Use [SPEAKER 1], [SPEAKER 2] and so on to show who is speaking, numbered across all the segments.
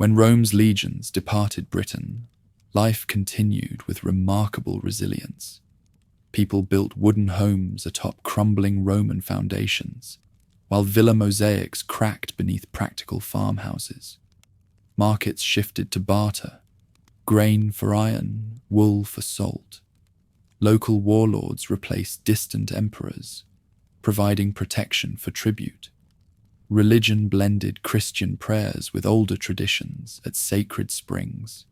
[SPEAKER 1] When Rome's legions departed Britain, life continued with remarkable resilience. People built wooden homes atop crumbling Roman foundations, while villa mosaics cracked beneath practical farmhouses. Markets shifted to barter, grain for iron, wool for salt. Local warlords replaced distant emperors, providing protection for tribute. Religion blended Christian prayers with older traditions at sacred springs.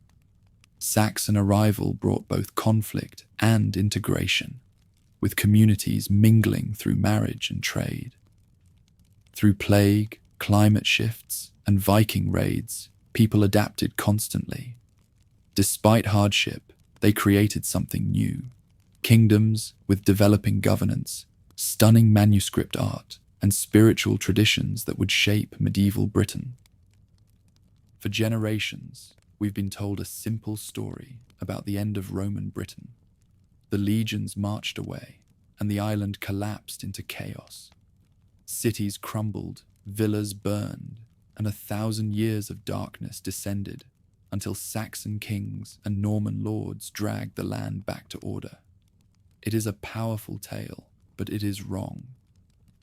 [SPEAKER 1] Saxon arrival brought both conflict and integration, with communities mingling through marriage and trade. Through plague, climate shifts, and Viking raids, people adapted constantly. Despite hardship, they created something new: kingdoms with developing governance, stunning manuscript art, and spiritual traditions that would shape medieval Britain. For generations, we've been told a simple story about the end of Roman Britain. The legions marched away, and the island collapsed into chaos. Cities crumbled, villas burned, and 1,000 years of darkness descended until Saxon kings and Norman lords dragged the land back to order. It is a powerful tale, but it is wrong.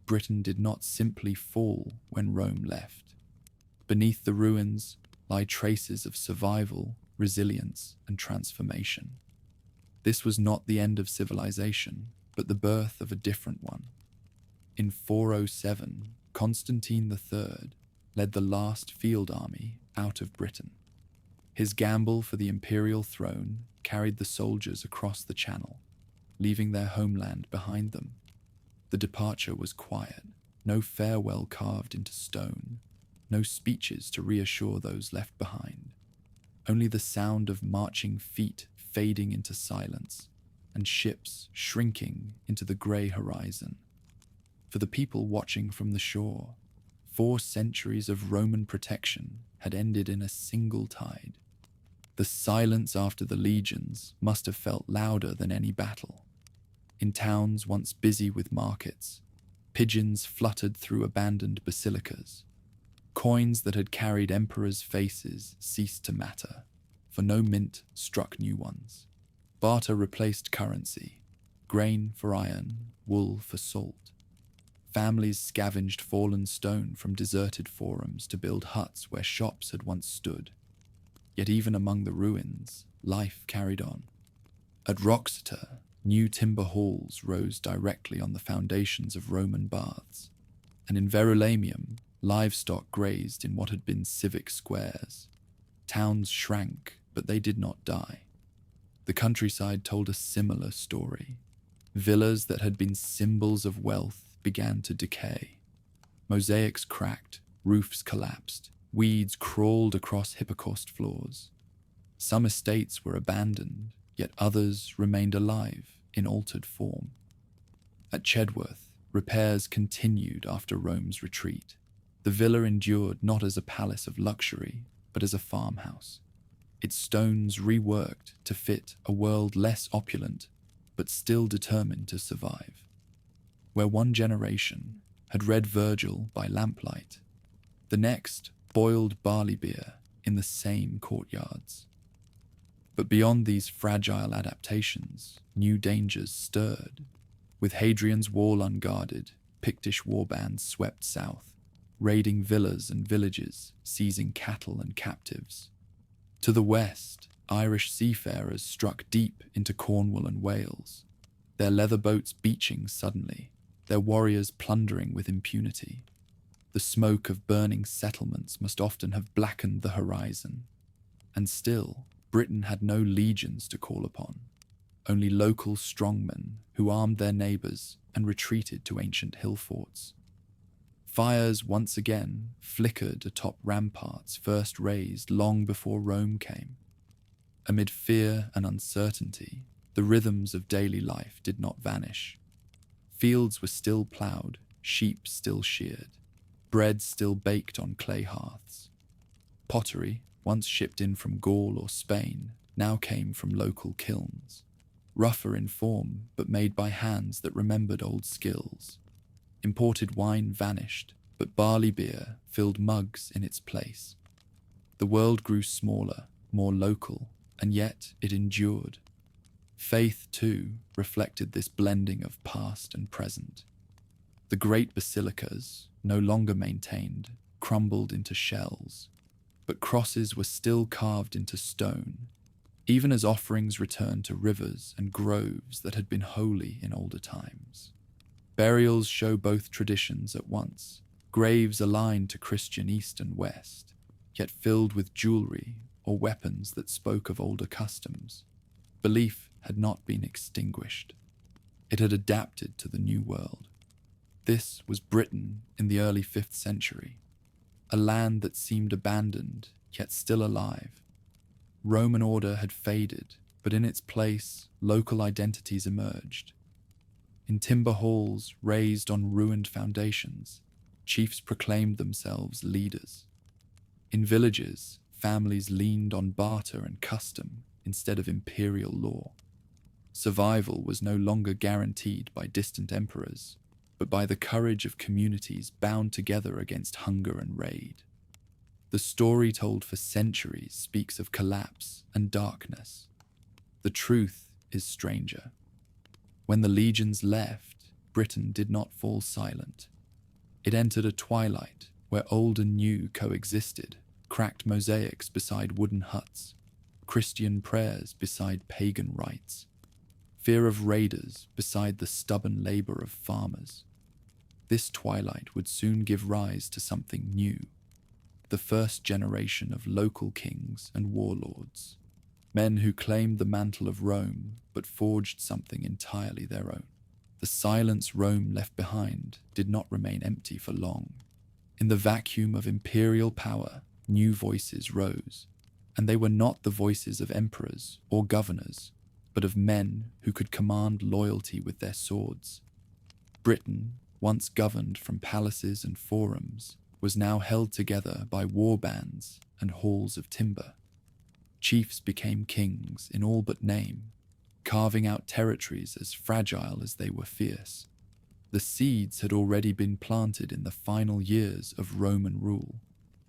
[SPEAKER 1] Britain did not simply fall when Rome left. Beneath the ruins lie traces of survival, resilience, and transformation. This was not the end of civilization, but the birth of a different one. In 407, Constantine III led the last field army out of Britain. His gamble for the imperial throne carried the soldiers across the Channel, leaving their homeland behind them. The departure was quiet, no farewell carved into stone, no speeches to reassure those left behind. Only the sound of marching feet fading into silence, and ships shrinking into the grey horizon. For the people watching from the shore, 4 centuries of Roman protection had ended in a single tide. The silence after the legions must have felt louder than any battle. In towns once busy with markets, pigeons fluttered through abandoned basilicas. Coins that had carried emperors' faces ceased to matter, for no mint struck new ones. Barter replaced currency, grain for iron, wool for salt. Families scavenged fallen stone from deserted forums to build huts where shops had once stood. Yet even among the ruins, life carried on. At Roxeter, new timber halls rose directly on the foundations of Roman baths, and in Verulamium, livestock grazed in what had been civic squares. Towns shrank, but they did not die. The countryside told a similar story. Villas that had been symbols of wealth began to decay. Mosaics cracked, roofs collapsed, weeds crawled across hypocaust floors. Some estates were abandoned, yet others remained alive in altered form. At Chedworth, repairs continued after Rome's retreat. The villa endured not as a palace of luxury, but as a farmhouse. Its stones reworked to fit a world less opulent, but still determined to survive. Where one generation had read Virgil by lamplight, the next boiled barley beer in the same courtyards. But beyond these fragile adaptations, new dangers stirred. With Hadrian's wall unguarded, Pictish warbands swept south, raiding villas and villages, seizing cattle and captives. To the west, Irish seafarers struck deep into Cornwall and Wales, their leather boats beaching suddenly, their warriors plundering with impunity. The smoke of burning settlements must often have blackened the horizon. And still, Britain had no legions to call upon, only local strongmen who armed their neighbours and retreated to ancient hill forts. Fires once again flickered atop ramparts first raised long before Rome came. Amid fear and uncertainty, the rhythms of daily life did not vanish. Fields were still ploughed, sheep still sheared, bread still baked on clay hearths. Pottery, once shipped in from Gaul or Spain, now came from local kilns, rougher in form but made by hands that remembered old skills. Imported wine vanished, but barley beer filled mugs in its place. The world grew smaller, more local, and yet it endured. Faith, too, reflected this blending of past and present. The great basilicas, no longer maintained, crumbled into shells, but crosses were still carved into stone, even as offerings returned to rivers and groves that had been holy in older times. Burials show both traditions at once, graves aligned to Christian East and West, yet filled with jewelry or weapons that spoke of older customs. Belief had not been extinguished. It had adapted to the new world. This was Britain in the early 5th century, a land that seemed abandoned, yet still alive. Roman order had faded, but in its place, local identities emerged. In timber halls raised on ruined foundations, chiefs proclaimed themselves leaders. In villages, families leaned on barter and custom instead of imperial law. Survival was no longer guaranteed by distant emperors, but by the courage of communities bound together against hunger and raid. The story told for centuries speaks of collapse and darkness. The truth is stranger. When the legions left, Britain did not fall silent. It entered a twilight where old and new coexisted, cracked mosaics beside wooden huts, Christian prayers beside pagan rites, fear of raiders beside the stubborn labor of farmers. This twilight would soon give rise to something new, the first generation of local kings and warlords, men who claimed the mantle of Rome but forged something entirely their own. The silence Rome left behind did not remain empty for long. In the vacuum of imperial power, new voices rose, and they were not the voices of emperors or governors, but of men who could command loyalty with their swords. Britain, once governed from palaces and forums, was now held together by war bands and halls of timber. Chiefs became kings in all but name, carving out territories as fragile as they were fierce. The seeds had already been planted in the final years of Roman rule.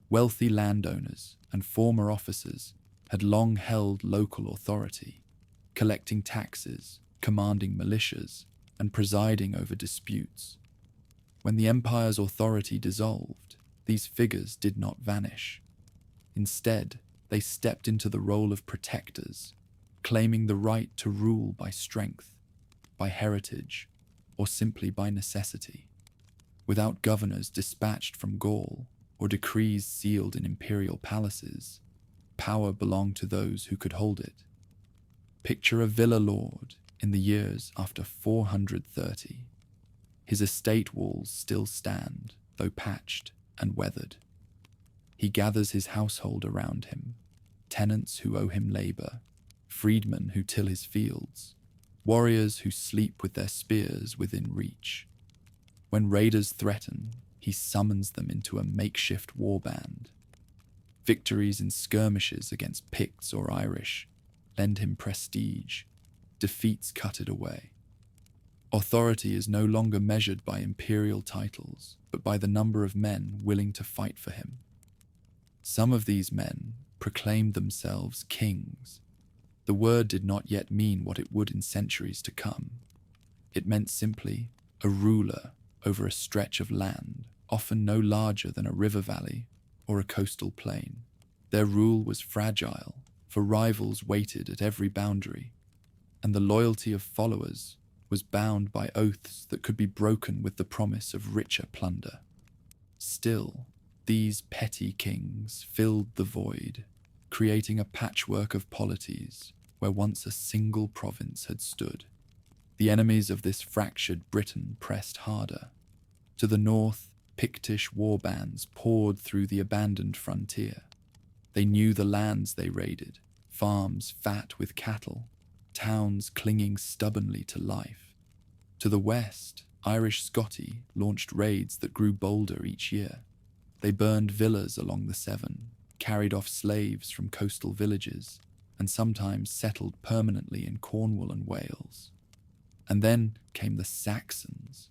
[SPEAKER 1] Wealthy landowners and former officers had long held local authority, collecting taxes, commanding militias, and presiding over disputes. When the empire's authority dissolved, these figures did not vanish. Instead, they stepped into the role of protectors, claiming the right to rule by strength, by heritage, or simply by necessity. Without governors dispatched from Gaul or decrees sealed in imperial palaces, power belonged to those who could hold it. Picture a villa lord in the years after 430. His estate walls still stand, though patched and weathered. He gathers his household around him, tenants who owe him labor, freedmen who till his fields, warriors who sleep with their spears within reach. When raiders threaten, he summons them into a makeshift warband. Victories in skirmishes against Picts or Irish lend him prestige, defeats cut it away. Authority is no longer measured by imperial titles, but by the number of men willing to fight for him. Some of these men proclaimed themselves kings. The word did not yet mean what it would in centuries to come. It meant simply a ruler over a stretch of land, often no larger than a river valley or a coastal plain. Their rule was fragile, for rivals waited at every boundary, and the loyalty of followers was bound by oaths that could be broken with the promise of richer plunder. Still, these petty kings filled the void, creating a patchwork of polities where once a single province had stood. The enemies of this fractured Britain pressed harder. To the north, Pictish warbands poured through the abandoned frontier. They knew the lands they raided, farms fat with cattle, towns clinging stubbornly to life. To the west, Irish Scotti launched raids that grew bolder each year. They burned villas along the Severn, carried off slaves from coastal villages, and sometimes settled permanently in Cornwall and Wales. And then came the Saxons.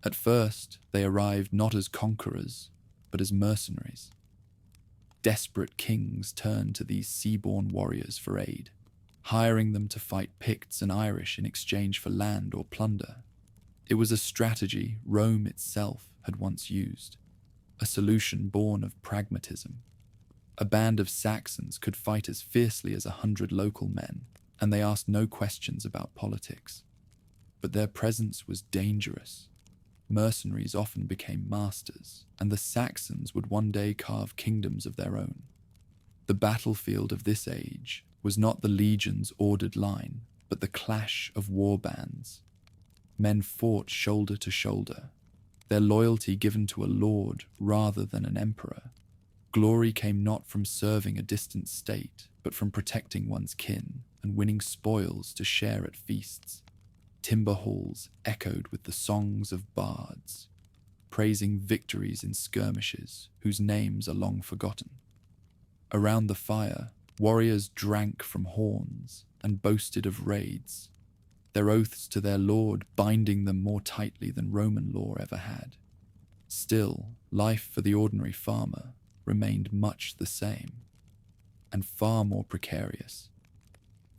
[SPEAKER 1] At first, they arrived not as conquerors, but as mercenaries. desperate kings turned to these sea-born warriors for aid, hiring them to fight Picts and Irish in exchange for land or plunder. It was a strategy Rome itself had once used, a solution born of pragmatism. A band of Saxons could fight as fiercely as 100 local men, and they asked no questions about politics. But their presence was dangerous. Mercenaries often became masters, and the Saxons would one day carve kingdoms of their own. The battlefield of this age was not the legion's ordered line, but the clash of war bands. Men fought shoulder to shoulder, their loyalty given to a lord rather than an emperor. Glory came not from serving a distant state, but from protecting one's kin and winning spoils to share at feasts. Timber halls echoed with the songs of bards, praising victories in skirmishes whose names are long forgotten. Around the fire, warriors drank from horns and boasted of raids, their oaths to their lord binding them more tightly than Roman law ever had. Still, life for the ordinary farmer remained much the same, and far more precarious.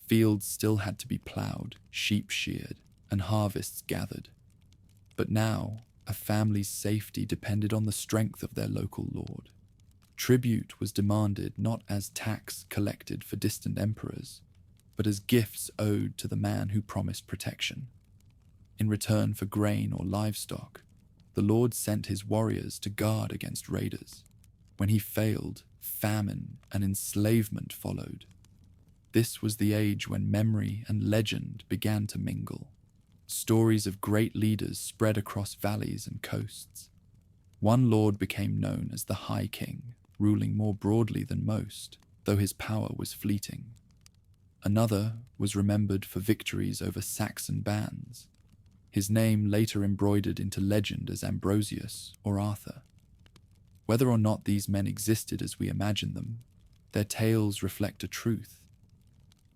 [SPEAKER 1] Fields still had to be ploughed, sheep sheared, and harvests gathered. But now, a family's safety depended on the strength of their local lord. Tribute was demanded not as tax collected for distant emperors, but as gifts owed to the man who promised protection. In return for grain or livestock, the lord sent his warriors to guard against raiders. When he failed, famine and enslavement followed. This was the age when memory and legend began to mingle. Stories of great leaders spread across valleys and coasts. One lord became known as the High King, ruling more broadly than most, though his power was fleeting. Another was remembered for victories over Saxon bands, his name later embroidered into legend as Ambrosius or Arthur. Whether or not these men existed as we imagine them, their tales reflect a truth.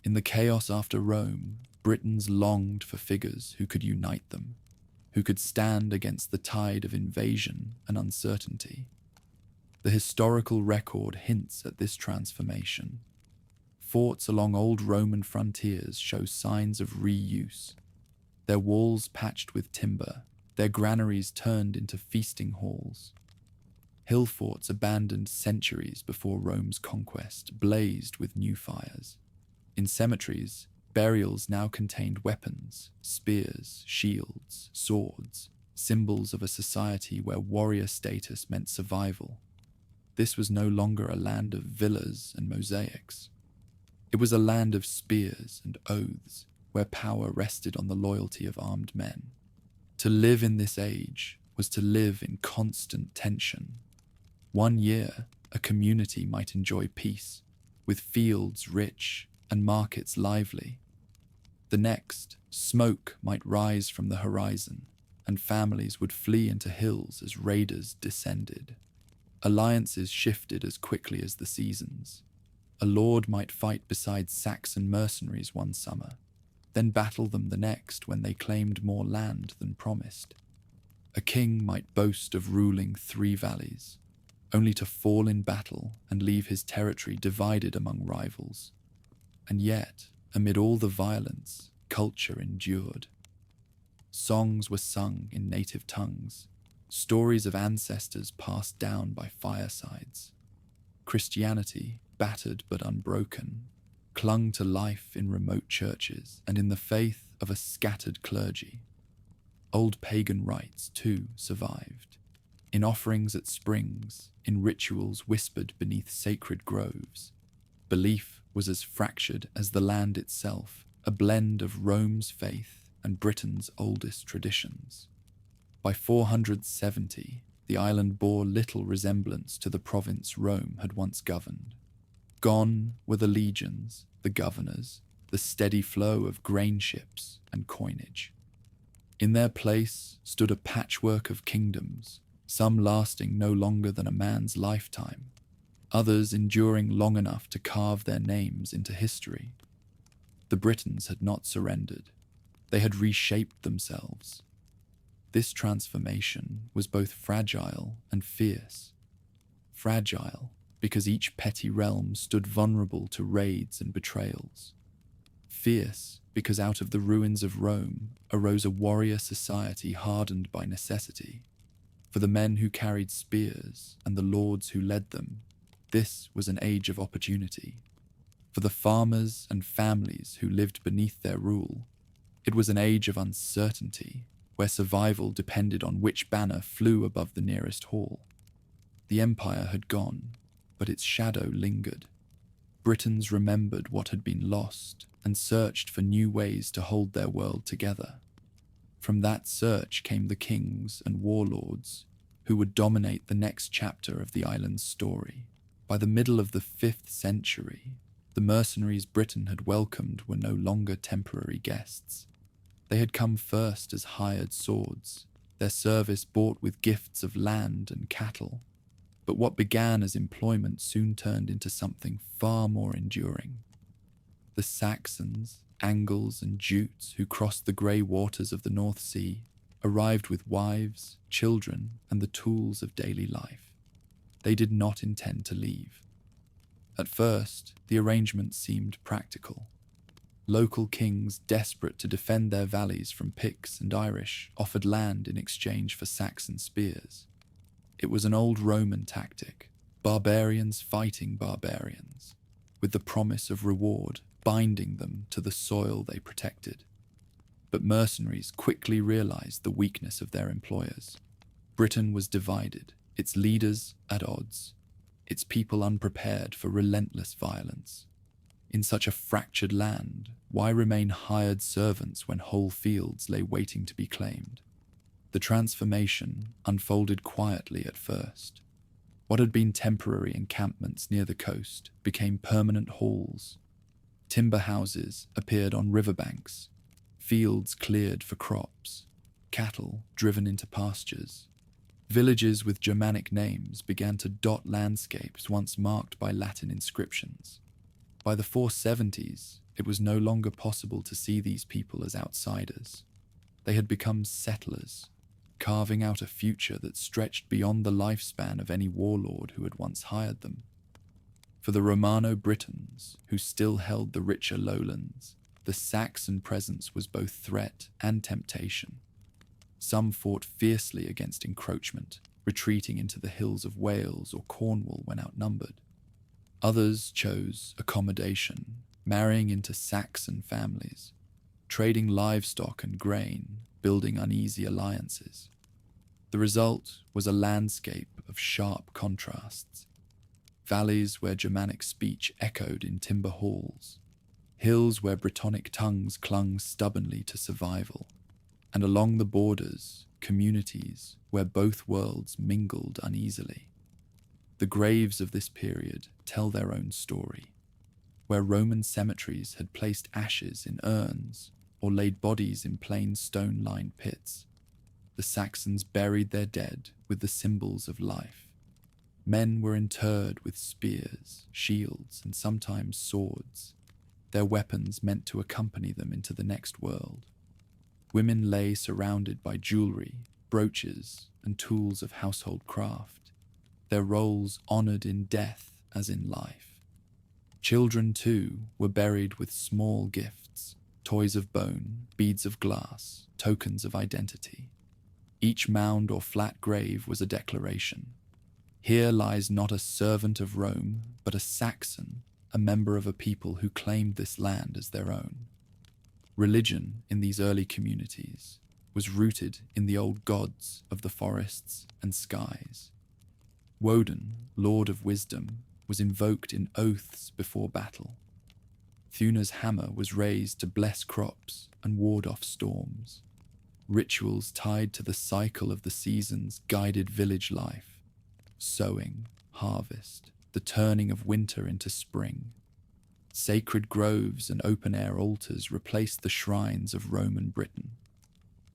[SPEAKER 1] In the chaos after Rome, Britons longed for figures who could unite them, who could stand against the tide of invasion and uncertainty. The historical record hints at this transformation. Forts along old Roman frontiers show signs of reuse, their walls patched with timber, their granaries turned into feasting halls. Hill forts abandoned centuries before Rome's conquest blazed with new fires. In cemeteries, burials now contained weapons, spears, shields, swords, symbols of a society where warrior status meant survival. This was no longer a land of villas and mosaics. It was a land of spears and oaths, where power rested on the loyalty of armed men. To live in this age was to live in constant tension. One year, a community might enjoy peace, with fields rich and markets lively. The next, smoke might rise from the horizon, and families would flee into hills as raiders descended. Alliances shifted as quickly as the seasons. A lord might fight beside Saxon mercenaries one summer, then battle them the next when they claimed more land than promised. A king might boast of ruling 3 valleys, only to fall in battle and leave his territory divided among rivals. And yet, amid all the violence, culture endured. Songs were sung in native tongues, stories of ancestors passed down by firesides. Christianity, battered but unbroken, clung to life in remote churches and in the faith of a scattered clergy. Old pagan rites, too, survived. In offerings at springs, in rituals whispered beneath sacred groves, belief was as fractured as the land itself, a blend of Rome's faith and Britain's oldest traditions. By 470, the island bore little resemblance to the province Rome had once governed. Gone were the legions, the governors, the steady flow of grain ships and coinage. In their place stood a patchwork of kingdoms, some lasting no longer than a man's lifetime, others enduring long enough to carve their names into history. The Britons had not surrendered. They had reshaped themselves. This transformation was both fragile and fierce. Fragile because each petty realm stood vulnerable to raids and betrayals. Fierce, because out of the ruins of Rome arose a warrior society hardened by necessity. For the men who carried spears and the lords who led them, this was an age of opportunity. For the farmers and families who lived beneath their rule, it was an age of uncertainty, where survival depended on which banner flew above the nearest hall. The empire had gone, but its shadow lingered. Britons remembered what had been lost and searched for new ways to hold their world together. From that search came the kings and warlords who would dominate the next chapter of the island's story. By the middle of the 5th century, the mercenaries Britain had welcomed were no longer temporary guests. They had come first as hired swords, their service bought with gifts of land and cattle. But what began as employment soon turned into something far more enduring. The Saxons, Angles, and Jutes who crossed the grey waters of the North Sea arrived with wives, children, and the tools of daily life. They did not intend to leave. At first, the arrangement seemed practical. Local kings, desperate to defend their valleys from Picts and Irish, offered land in exchange for Saxon spears. It was an old Roman tactic, barbarians fighting barbarians, with the promise of reward binding them to the soil they protected. But mercenaries quickly realized the weakness of their employers. Britain was divided, its leaders at odds, its people unprepared for relentless violence. In such a fractured land, why remain hired servants when whole fields lay waiting to be claimed? The transformation unfolded quietly at first. What had been temporary encampments near the coast became permanent halls. Timber houses appeared on riverbanks, fields cleared for crops, cattle driven into pastures. Villages with Germanic names began to dot landscapes once marked by Latin inscriptions. By the 470s, it was no longer possible to see these people as outsiders. They had become settlers, carving out a future that stretched beyond the lifespan of any warlord who had once hired them. For the Romano-Britons, who still held the richer lowlands, the Saxon presence was both threat and temptation. Some fought fiercely against encroachment, retreating into the hills of Wales or Cornwall when outnumbered. Others chose accommodation, marrying into Saxon families, trading livestock and grain, building uneasy alliances. The result was a landscape of sharp contrasts. Valleys where Germanic speech echoed in timber halls, hills where Brittonic tongues clung stubbornly to survival, and along the borders, communities where both worlds mingled uneasily. The graves of this period tell their own story, where Roman cemeteries had placed ashes in urns or laid bodies in plain stone-lined pits. The Saxons buried their dead with the symbols of life. Men were interred with spears, shields, and sometimes swords, their weapons meant to accompany them into the next world. Women lay surrounded by jewelry, brooches, and tools of household craft, their roles honored in death as in life. Children, too, were buried with small gifts, toys of bone, beads of glass, tokens of identity. Each mound or flat grave was a declaration. Here lies not a servant of Rome, but a Saxon, a member of a people who claimed this land as their own. Religion in these early communities was rooted in the old gods of the forests and skies. Woden, Lord of Wisdom, was invoked in oaths before battle. Thuna's hammer was raised to bless crops and ward off storms. Rituals tied to the cycle of the seasons guided village life. Sowing, harvest, the turning of winter into spring. Sacred groves and open-air altars replaced the shrines of Roman Britain.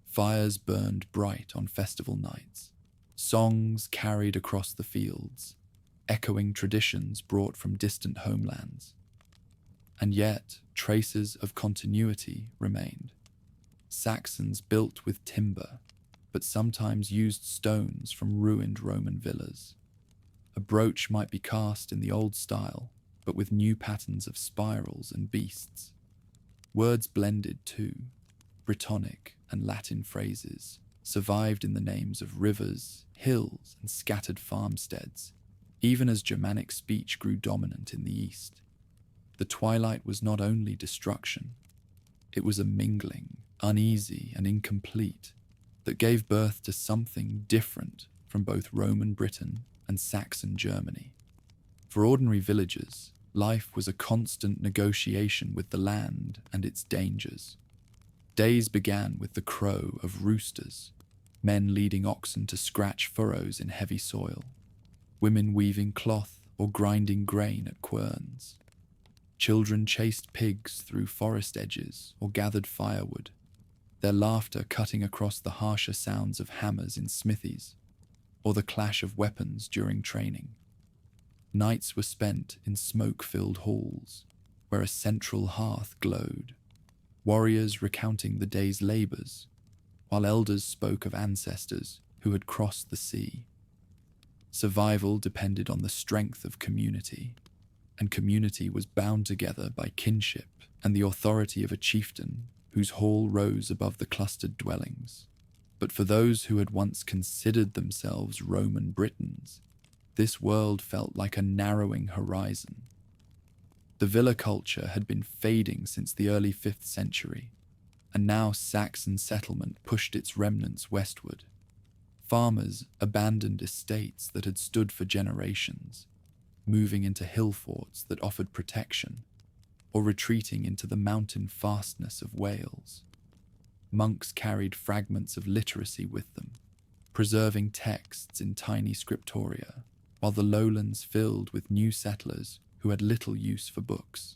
[SPEAKER 1] Fires burned bright on festival nights. Songs carried across the fields, echoing traditions brought from distant homelands. And yet, traces of continuity remained. Saxons built with timber, but sometimes used stones from ruined Roman villas. A brooch might be cast in the old style, but with new patterns of spirals and beasts. Words blended too. Brittonic and Latin phrases survived in the names of rivers, hills, and scattered farmsteads, even as Germanic speech grew dominant in the east. The twilight was not only destruction, it was a mingling, uneasy and incomplete, that gave birth to something different from both Roman Britain and Saxon Germany. For ordinary villagers, life was a constant negotiation with the land and its dangers. Days began with the crow of roosters, men leading oxen to scratch furrows in heavy soil, women weaving cloth or grinding grain at querns. Children chased pigs through forest edges or gathered firewood, their laughter cutting across the harsher sounds of hammers in smithies, or the clash of weapons during training. Nights were spent in smoke-filled halls, where a central hearth glowed, warriors recounting the day's labours, while elders spoke of ancestors who had crossed the sea. Survival depended on the strength of community, and community was bound together by kinship and the authority of a chieftain whose hall rose above the clustered dwellings. But for those who had once considered themselves Roman Britons, this world felt like a narrowing horizon. The villa culture had been fading since the early 5th century, and now Saxon settlement pushed its remnants westward. Farmers abandoned estates that had stood for generations, moving into hill forts that offered protection, or retreating into the mountain fastness of Wales. Monks carried fragments of literacy with them, preserving texts in tiny scriptoria, while the lowlands filled with new settlers who had little use for books.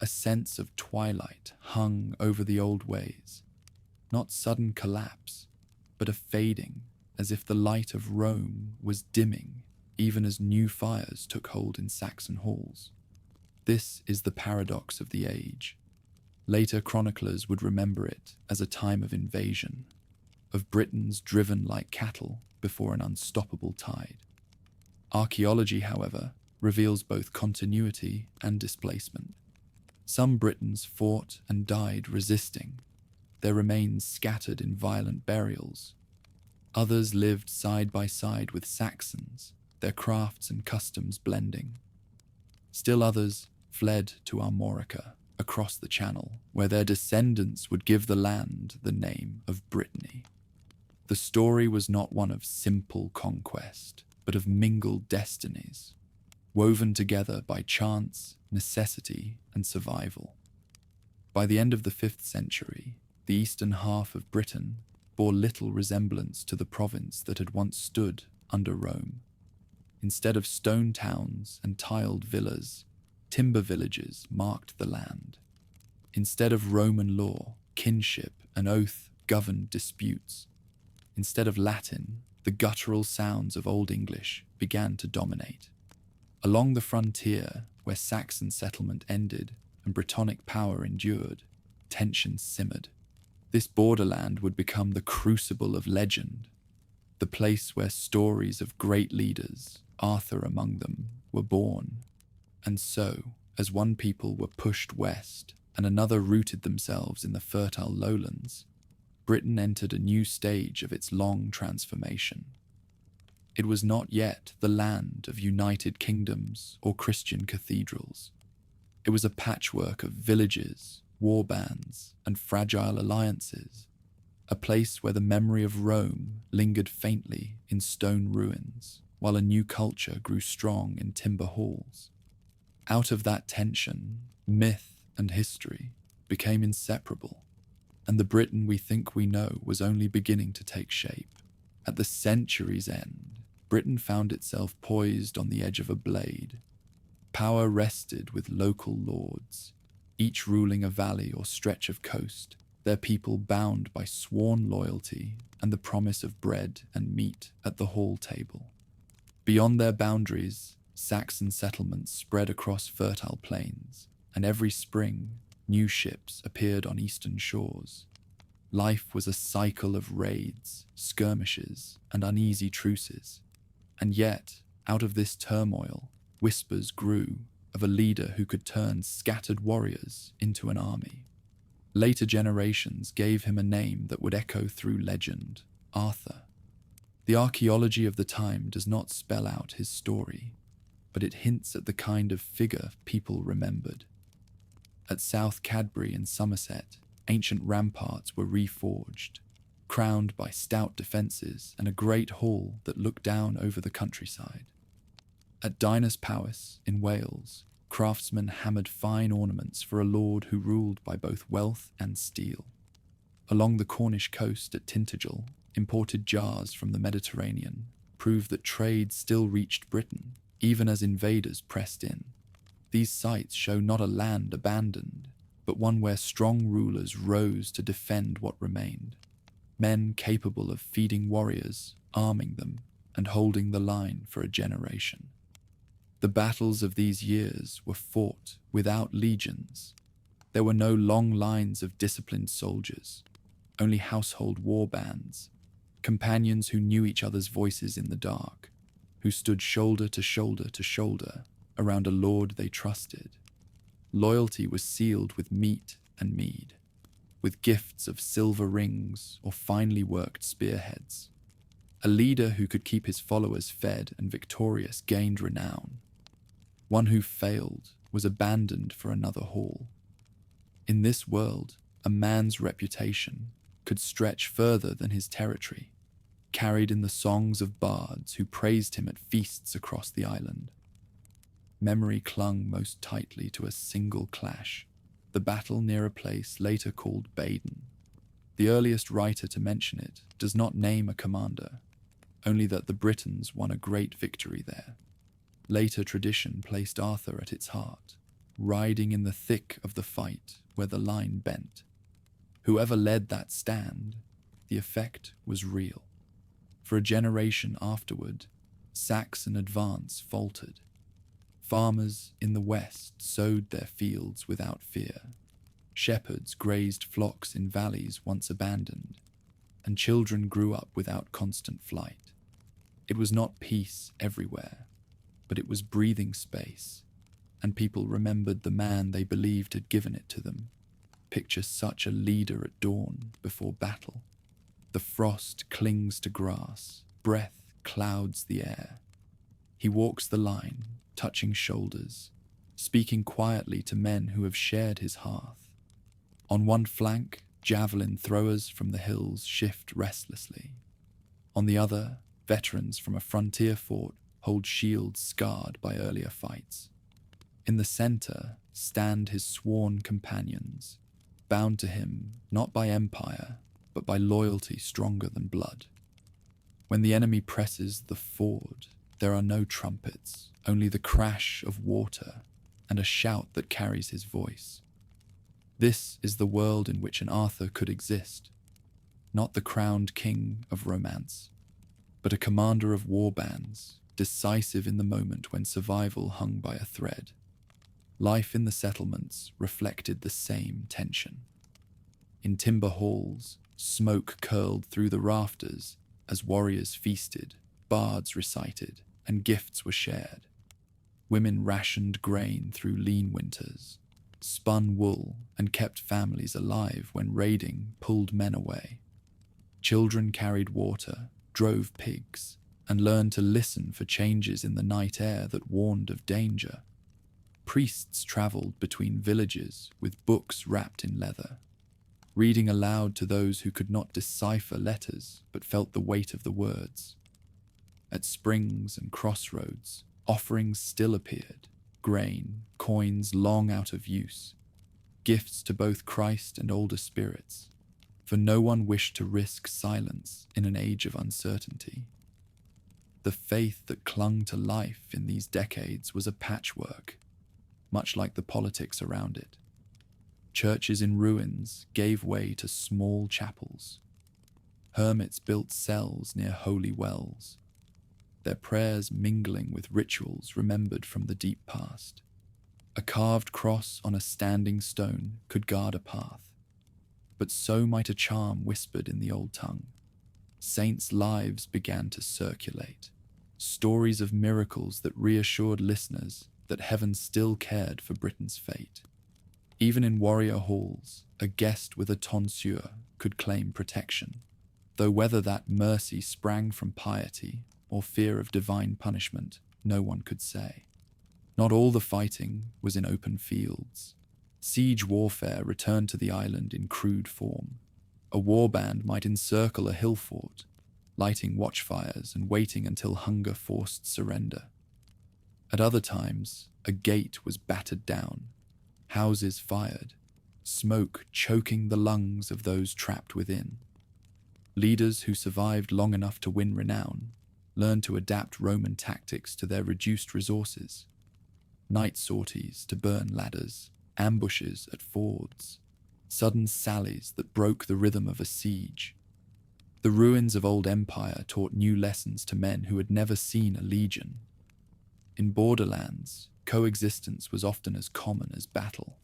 [SPEAKER 1] A sense of twilight hung over the old ways, not sudden collapse, but a fading, as if the light of Rome was dimming even as new fires took hold in Saxon halls. This is the paradox of the age. Later chroniclers would remember it as a time of invasion, of Britons driven like cattle before an unstoppable tide. Archaeology, however, reveals both continuity and displacement. Some Britons fought and died resisting, their remains scattered in violent burials. Others lived side by side with Saxons, their crafts and customs blending. Still others fled to Armorica, across the Channel, where their descendants would give the land the name of Brittany. The story was not one of simple conquest, but of mingled destinies, woven together by chance, necessity, and survival. By the end of the 5th century, the eastern half of Britain bore little resemblance to the province that had once stood under Rome. Instead of stone towns and tiled villas, timber villages marked the land. Instead of Roman law, kinship and oath governed disputes. Instead of Latin, the guttural sounds of Old English began to dominate. Along the frontier, where Saxon settlement ended and Brittonic power endured, tensions simmered. This borderland would become the crucible of legend, the place where stories of great leaders, Arthur among them, were born. And so, as one people were pushed west and another rooted themselves in the fertile lowlands, Britain entered a new stage of its long transformation. It was not yet the land of united kingdoms or Christian cathedrals. It was a patchwork of villages, war bands, and fragile alliances, a place where the memory of Rome lingered faintly in stone ruins, while a new culture grew strong in timber halls. Out of that tension, myth and history became inseparable, and the Britain we think we know was only beginning to take shape. At the century's end, Britain found itself poised on the edge of a blade. Power rested with local lords, each ruling a valley or stretch of coast, their people bound by sworn loyalty and the promise of bread and meat at the hall table. Beyond their boundaries, Saxon settlements spread across fertile plains, and every spring, new ships appeared on eastern shores. Life was a cycle of raids, skirmishes, and uneasy truces. And yet, Out of this turmoil, whispers grew of a leader who could turn scattered warriors into an army. Later generations gave him a name that would echo through legend: Arthur. The archaeology of the time does not spell out his story, but it hints at the kind of figure people remembered. At South Cadbury in Somerset, ancient ramparts were reforged, crowned by stout defences and a great hall that looked down over the countryside. At Dinas Powys in Wales, craftsmen hammered fine ornaments for a lord who ruled by both wealth and steel. Along the Cornish coast at Tintagel, imported jars from the Mediterranean prove that trade still reached Britain, even as invaders pressed in. These sites show not a land abandoned, but one where strong rulers rose to defend what remained. Men capable of feeding warriors, arming them, and holding the line for a generation. The battles of these years were fought without legions. There were no long lines of disciplined soldiers, only household war bands, companions who knew each other's voices in the dark, who stood shoulder to shoulder to shoulder around a lord they trusted. Loyalty was sealed with meat and mead, with gifts of silver rings or finely worked spearheads. A leader who could keep his followers fed and victorious gained renown. One who failed was abandoned for another haul. In this world, a man's reputation could stretch further than his territory, carried in the songs of bards who praised him at feasts across the island. Memory clung most tightly to a single clash, the battle near a place later called Baden. The earliest writer to mention it does not name a commander, only that the Britons won a great victory there. Later tradition placed Arthur at its heart, riding in the thick of the fight where the line bent. Whoever led that stand, the effect was real. For a generation afterward, Saxon advance faltered. Farmers in the west sowed their fields without fear. Shepherds grazed flocks in valleys once abandoned, and children grew up without constant flight. It was not peace everywhere, but it was breathing space, and people remembered the man they believed had given it to them. Picture such a leader at dawn before battle. The frost clings to grass, breath clouds the air. He walks the line, touching shoulders, speaking quietly to men who have shared his hearth. On one flank, javelin throwers from the hills shift restlessly. On the other, veterans from a frontier fort hold shields scarred by earlier fights. In the center stand his sworn companions, bound to him not by empire, but by loyalty stronger than blood. When the enemy presses the ford, there are no trumpets, only the crash of water and a shout that carries his voice. This is the world in which an Arthur could exist, not the crowned king of romance, but a commander of war bands, decisive in the moment when survival hung by a thread. Life in the settlements reflected the same tension. In timber halls, smoke curled through the rafters as warriors feasted, bards recited, and gifts were shared. Women rationed grain through lean winters, spun wool, and kept families alive when raiding pulled men away. Children carried water, drove pigs, and learned to listen for changes in the night air that warned of danger. Priests travelled between villages with books wrapped in leather, reading aloud to those who could not decipher letters but felt the weight of the words. At springs and crossroads, offerings still appeared, grain, coins long out of use, gifts to both Christ and older spirits, for no one wished to risk silence in an age of uncertainty. The faith that clung to life in these decades was a patchwork, much like the politics around it. Churches in ruins gave way to small chapels. Hermits built cells near holy wells, their prayers mingling with rituals remembered from the deep past. A carved cross on a standing stone could guard a path, but so might a charm whispered in the old tongue. Saints' lives began to circulate, stories of miracles that reassured listeners that heaven still cared for Britain's fate. Even in warrior halls, a guest with a tonsure could claim protection, though whether that mercy sprang from piety or fear of divine punishment, no one could say. Not all the fighting was in open fields. Siege warfare returned to the island in crude form. A warband might encircle a hill fort, lighting watchfires and waiting until hunger forced surrender. At other times, a gate was battered down, houses fired, smoke choking the lungs of those trapped within. Leaders who survived long enough to win renown learned to adapt Roman tactics to their reduced resources. Night sorties to burn ladders, ambushes at fords, sudden sallies that broke the rhythm of a siege. The ruins of old empire taught new lessons to men who had never seen a legion. In borderlands, coexistence was often as common as battle.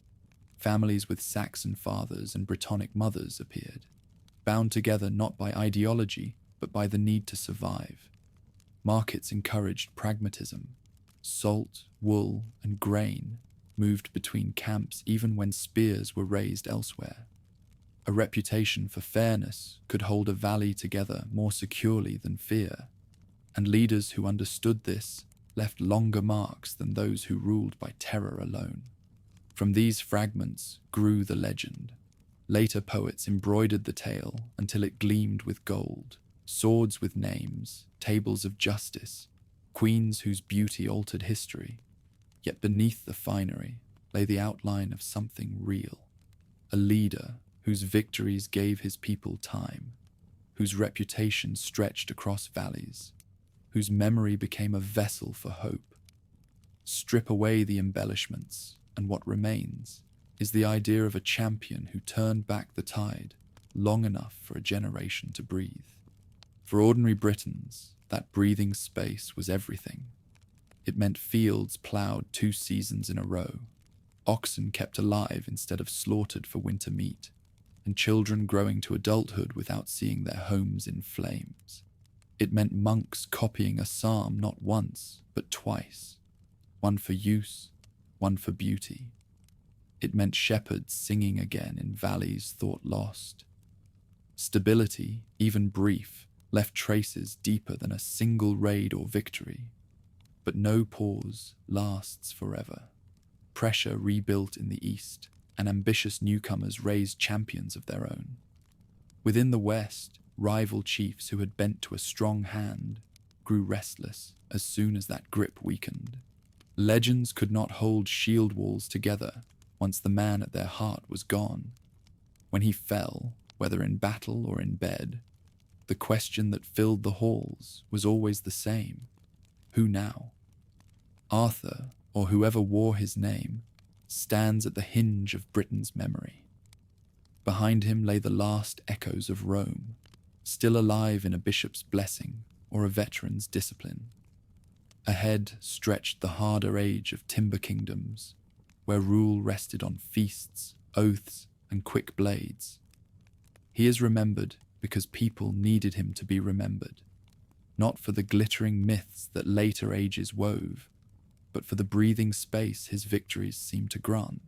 [SPEAKER 1] Families with Saxon fathers and Brittonic mothers appeared, bound together not by ideology, but by the need to survive. Markets encouraged pragmatism. Salt, wool, and grain moved between camps even when spears were raised elsewhere. A reputation for fairness could hold a valley together more securely than fear, and leaders who understood this left longer marks than those who ruled by terror alone. From these fragments grew the legend. Later poets embroidered the tale until it gleamed with gold, swords with names, tables of justice, queens whose beauty altered history. Yet beneath the finery lay the outline of something real, a leader whose victories gave his people time, whose reputation stretched across valleys, whose memory became a vessel for hope. Strip away the embellishments, and what remains is the idea of a champion who turned back the tide long enough for a generation to breathe. For ordinary Britons, that breathing space was everything. It meant fields ploughed 2 seasons in a row, oxen kept alive instead of slaughtered for winter meat, and children growing to adulthood without seeing their homes in flames. It meant monks copying a psalm not once, but twice, one for use, one for beauty. It meant shepherds singing again in valleys thought lost. Stability, even brief, left traces deeper than a single raid or victory. But no pause lasts forever. Pressure rebuilt in the east, and ambitious newcomers raised champions of their own. Within the west, rival chiefs who had bent to a strong hand grew restless as soon as that grip weakened. Legends could not hold shield walls together once the man at their heart was gone. When he fell, whether in battle or in bed, the question that filled the halls was always the same. Who now? Arthur, or whoever wore his name, stands at the hinge of Britain's memory. Behind him lay the last echoes of Rome, still alive in a bishop's blessing or a veteran's discipline. Ahead stretched the harder age of timber kingdoms, where rule rested on feasts, oaths, and quick blades. He is remembered because people needed him to be remembered, not for the glittering myths that later ages wove, but for the breathing space his victories seemed to grant.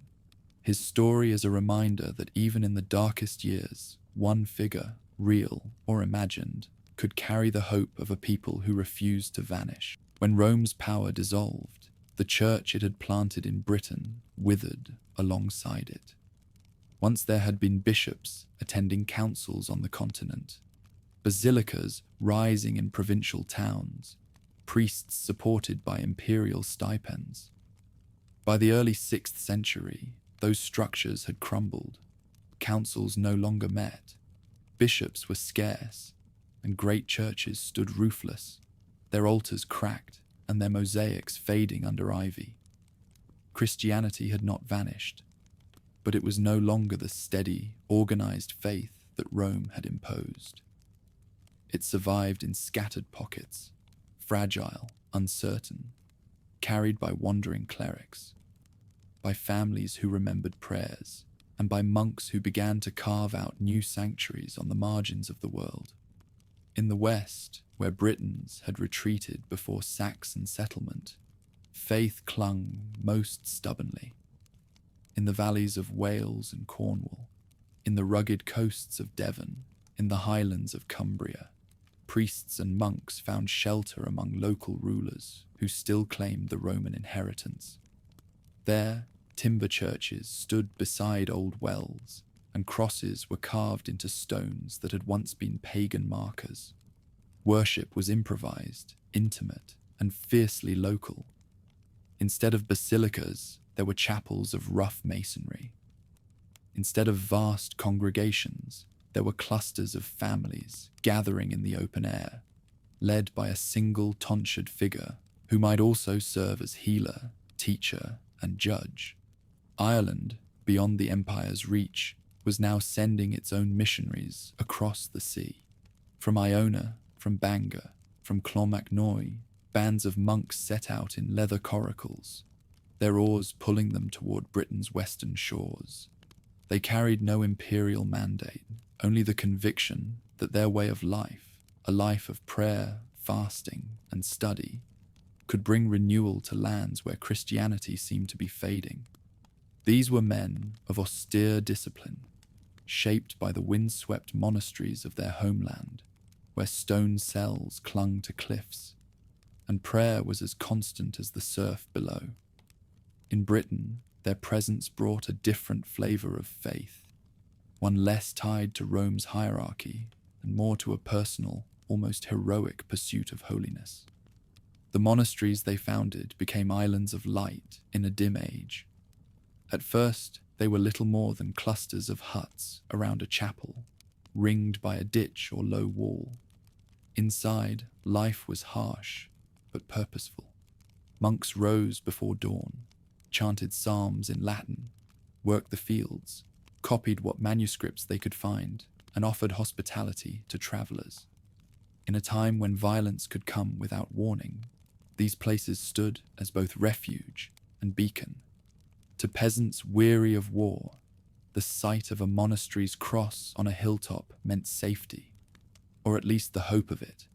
[SPEAKER 1] His story is a reminder that even in the darkest years, one figure, real or imagined, could carry the hope of a people who refused to vanish. When Rome's power dissolved, the church it had planted in Britain withered alongside it. Once there had been bishops attending councils on the continent, basilicas rising in provincial towns, priests supported by imperial stipends. By the early 6th century, those structures had crumbled. Councils no longer met. Bishops were scarce, and great churches stood roofless, their altars cracked and their mosaics fading under ivy. Christianity had not vanished, but it was no longer the steady, organized faith that Rome had imposed. It survived in scattered pockets, fragile, uncertain, carried by wandering clerics, by families who remembered prayers, and by monks who began to carve out new sanctuaries on the margins of the world. In the west, where Britons had retreated before Saxon settlement, faith clung most stubbornly. In the valleys of Wales and Cornwall, in the rugged coasts of Devon, in the highlands of Cumbria, priests and monks found shelter among local rulers who still claimed the Roman inheritance. There, timber churches stood beside old wells, and crosses were carved into stones that had once been pagan markers. Worship was improvised, intimate, and fiercely local. Instead of basilicas, there were chapels of rough masonry. Instead of vast congregations, there were clusters of families gathering in the open air, led by a single tonsured figure who might also serve as healer, teacher, and judge. Ireland, beyond the empire's reach, was now sending its own missionaries across the sea. From Iona, from Bangor, from Clonmacnoise, bands of monks set out in leather coracles, their oars pulling them toward Britain's western shores. They carried no imperial mandate, only the conviction that their way of life, a life of prayer, fasting, and study, could bring renewal to lands where Christianity seemed to be fading. These were men of austere discipline, shaped by the windswept monasteries of their homeland, where stone cells clung to cliffs, and prayer was as constant as the surf below. In Britain, their presence brought a different flavor of faith, one less tied to Rome's hierarchy and more to a personal, almost heroic pursuit of holiness. The monasteries they founded became islands of light in a dim age. At first, they were little more than clusters of huts around a chapel, ringed by a ditch or low wall. Inside, life was harsh, but purposeful. Monks rose before dawn, chanted psalms in Latin, worked the fields, copied what manuscripts they could find, and offered hospitality to travelers. In a time when violence could come without warning, these places stood as both refuge and beacon. To peasants weary of war, the sight of a monastery's cross on a hilltop meant safety, or at least the hope of it.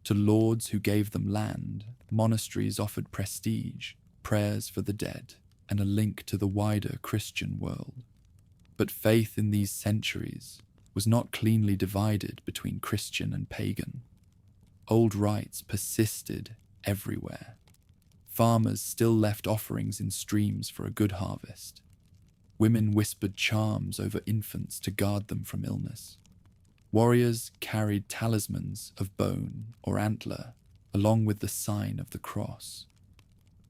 [SPEAKER 1] To lords who gave them land, monasteries offered prestige, prayers for the dead, and a link to the wider Christian world. But faith in these centuries was not cleanly divided between Christian and pagan. Old rites persisted everywhere. Farmers still left offerings in streams for a good harvest. Women whispered charms over infants to guard them from illness. Warriors carried talismans of bone or antler, along with the sign of the cross.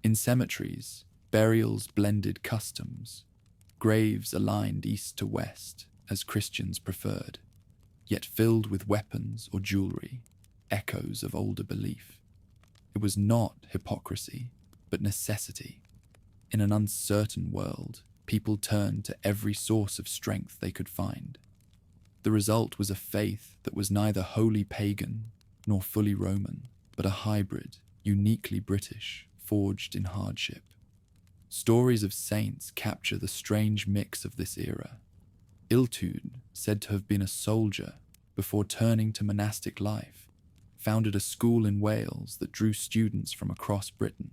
[SPEAKER 1] In cemeteries, burials blended customs. Graves aligned east to west, as Christians preferred, yet filled with weapons or jewelry, echoes of older belief. It was not hypocrisy, but necessity. In an uncertain world, people turned to every source of strength they could find. The result was a faith that was neither wholly pagan nor fully Roman, but a hybrid, uniquely British, forged in hardship. Stories of saints capture the strange mix of this era. Iltud, said to have been a soldier before turning to monastic life, founded a school in Wales that drew students from across Britain.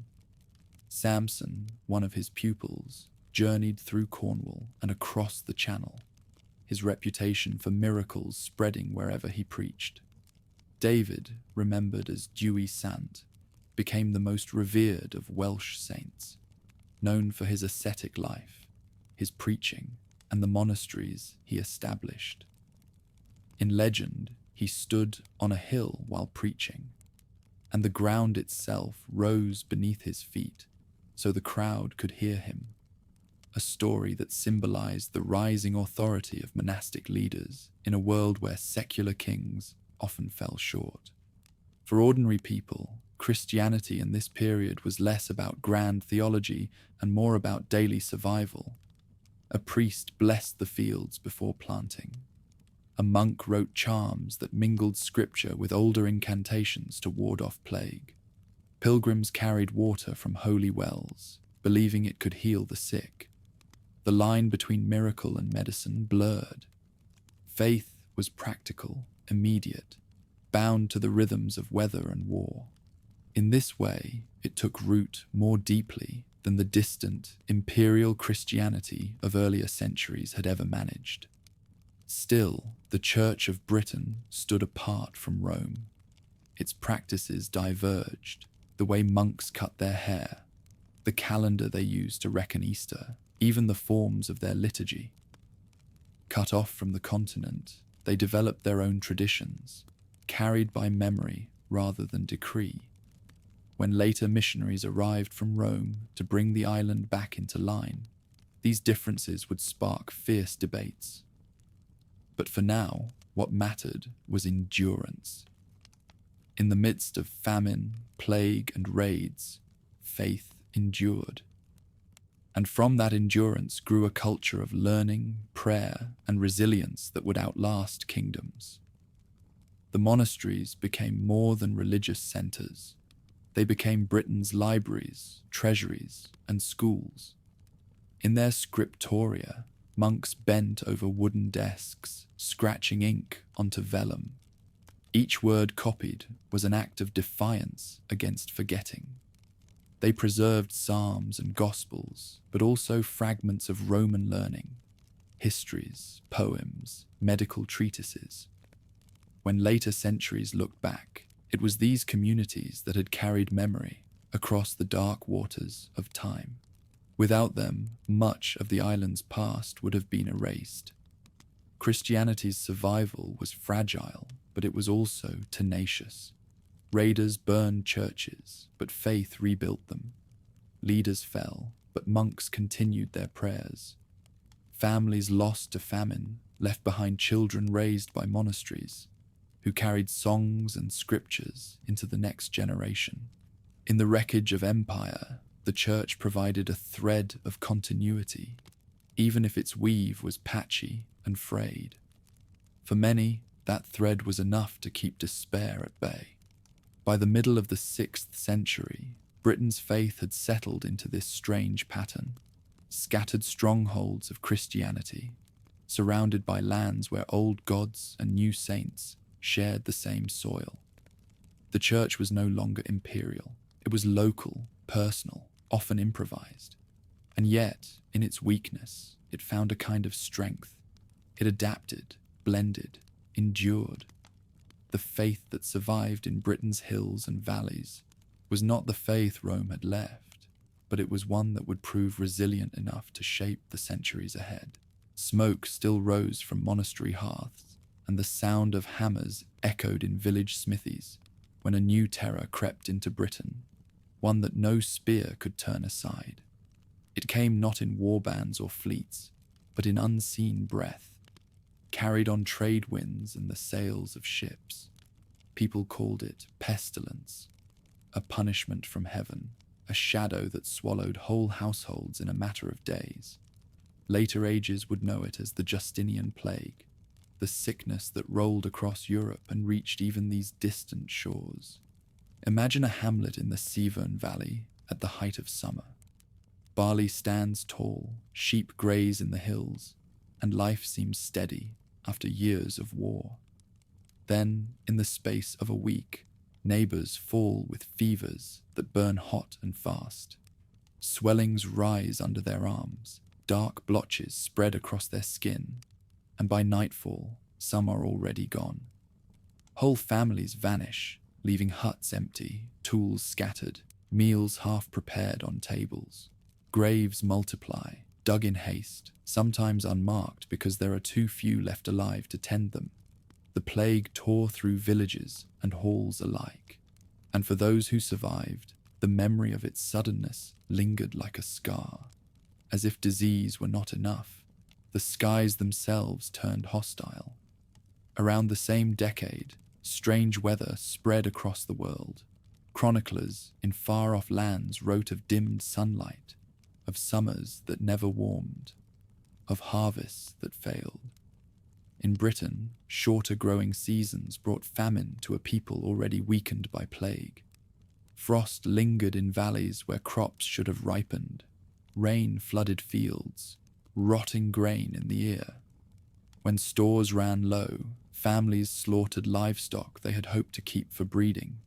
[SPEAKER 1] Samson, one of his pupils, journeyed through Cornwall and across the Channel, his reputation for miracles spreading wherever he preached. David, remembered as Dewi Sant, became the most revered of Welsh saints, known for his ascetic life, his preaching, and the monasteries he established. In legend, he stood on a hill while preaching, and the ground itself rose beneath his feet so the crowd could hear him, a story that symbolized the rising authority of monastic leaders in a world where secular kings often fell short. For ordinary people, Christianity in this period was less about grand theology and more about daily survival. A priest blessed the fields before planting. A monk wrote charms that mingled scripture with older incantations to ward off plague. Pilgrims carried water from holy wells, believing it could heal the sick. The line between miracle and medicine blurred. Faith was practical, immediate. bound to the rhythms of weather and war. In this way, it took root more deeply than the distant imperial Christianity of earlier centuries had ever managed. Still, the Church of Britain stood apart from Rome. Its practices diverged, the way monks cut their hair, the calendar they used to reckon Easter, even the forms of their liturgy. Cut off from the continent, they developed their own traditions, carried by memory rather than decree. When later missionaries arrived from Rome to bring the island back into line, these differences would spark fierce debates. But for now, what mattered was endurance. In the midst of famine, plague, and raids, faith endured. And from that endurance grew a culture of learning, prayer, and resilience that would outlast kingdoms. The monasteries became more than religious centers. They became Britain's libraries, treasuries, and schools. In their scriptoria, monks bent over wooden desks, scratching ink onto vellum. Each word copied was an act of defiance against forgetting. They preserved psalms and gospels, but also fragments of Roman learning, histories, poems, medical treatises. When later centuries looked back, it was these communities that had carried memory across the dark waters of time. Without them, much of the island's past would have been erased. Christianity's survival was fragile, but it was also tenacious. Raiders burned churches, but faith rebuilt them. Leaders fell, but monks continued their prayers. Families lost to famine left behind children raised by monasteries, who carried songs and scriptures into the next generation. In the wreckage of empire, the church provided a thread of continuity, even if its weave was patchy and frayed. For many, that thread was enough to keep despair at bay. By the middle of the 6th century, Britain's faith had settled into this strange pattern: scattered strongholds of Christianity, surrounded by lands where old gods and new saints shared the same soil. The church was no longer imperial. It was local, personal, often improvised. And yet, in its weakness, it found a kind of strength. It adapted, blended, endured. The faith that survived in Britain's hills and valleys was not the faith Rome had left, but it was one that would prove resilient enough to shape the centuries ahead. Smoke still rose from monastery hearths, and the sound of hammers echoed in village smithies when a new terror crept into Britain, one that no spear could turn aside. It came not in warbands or fleets, but in unseen breath, carried on trade winds and the sails of ships. People called it pestilence, a punishment from heaven, a shadow that swallowed whole households in a matter of days. Later ages would know it as the Justinian plague, the sickness that rolled across Europe and reached even these distant shores. Imagine a hamlet in the Severn Valley at the height of summer. Barley stands tall, sheep graze in the hills, and life seems steady after years of war. Then, in the space of a week, neighbours fall with fevers that burn hot and fast. Swellings rise under their arms, dark blotches spread across their skin, and by nightfall, some are already gone. Whole families vanish, leaving huts empty, tools scattered, meals half prepared on tables. Graves multiply, dug in haste, sometimes unmarked because there are too few left alive to tend them. The plague tore through villages and halls alike, and for those who survived, the memory of its suddenness lingered like a scar. As if disease were not enough, the skies themselves turned hostile. Around the same decade, strange weather spread across the world. Chroniclers in far-off lands wrote of dimmed sunlight, of summers that never warmed, of harvests that failed. In Britain, shorter growing seasons brought famine to a people already weakened by plague. Frost lingered in valleys where crops should have ripened. Rain flooded fields, rotting grain in the ear. When stores ran low, Families slaughtered livestock they had hoped to keep for breeding.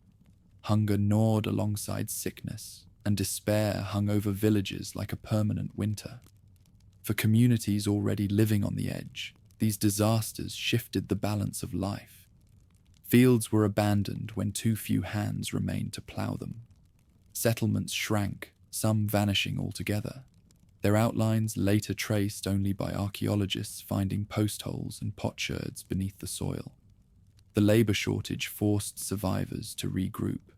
[SPEAKER 1] Hunger gnawed alongside sickness, and despair hung over villages like a permanent winter. For communities already living on the edge, these disasters shifted the balance of life. Fields were abandoned when too few hands remained to plough them. Settlements shrank, some vanishing altogether, their outlines later traced only by archaeologists finding post holes and potsherds beneath the soil. The labour shortage forced survivors to regroup.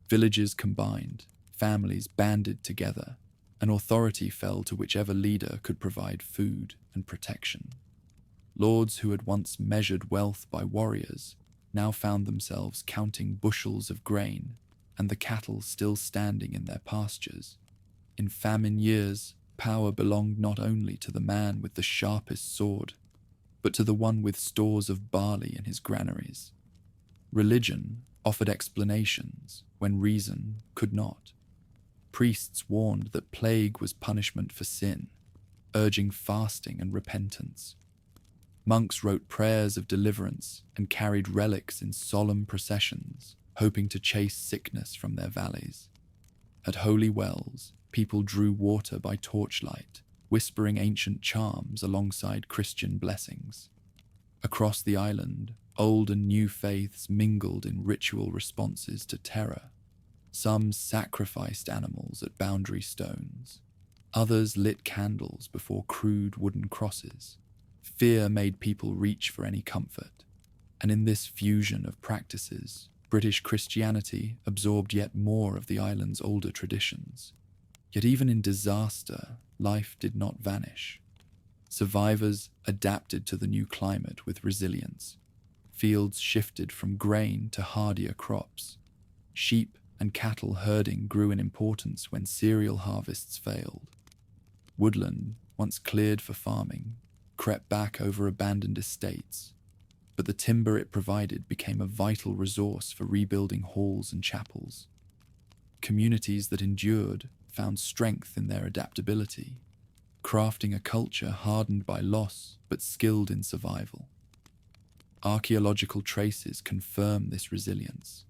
[SPEAKER 1] Villages combined, families banded together, and authority fell to whichever leader could provide food and protection. Lords who had once measured wealth by warriors now found themselves counting bushels of grain and the cattle still standing in their pastures. In famine years, power belonged not only to the man with the sharpest sword, but to the one with stores of barley in his granaries. Religion offered explanations when reason could not. Priests warned that plague was punishment for sin, urging fasting and repentance. Monks wrote prayers of deliverance and carried relics in solemn processions, hoping to chase sickness from their valleys. At holy wells, people drew water by torchlight, whispering ancient charms alongside Christian blessings. Across the island, old and new faiths mingled in ritual responses to terror. Some sacrificed animals at boundary stones. Others lit candles before crude wooden crosses. Fear made people reach for any comfort. And in this fusion of practices, British Christianity absorbed yet more of the island's older traditions. Yet even in disaster, life did not vanish. Survivors adapted to the new climate with resilience. Fields shifted from grain to hardier crops. Sheep and cattle herding grew in importance when cereal harvests failed. Woodland, once cleared for farming, crept back over abandoned estates, but the timber it provided became a vital resource for rebuilding halls and chapels. Communities that endured found strength in their adaptability, crafting a culture hardened by loss but skilled in survival. Archaeological traces confirm this resilience.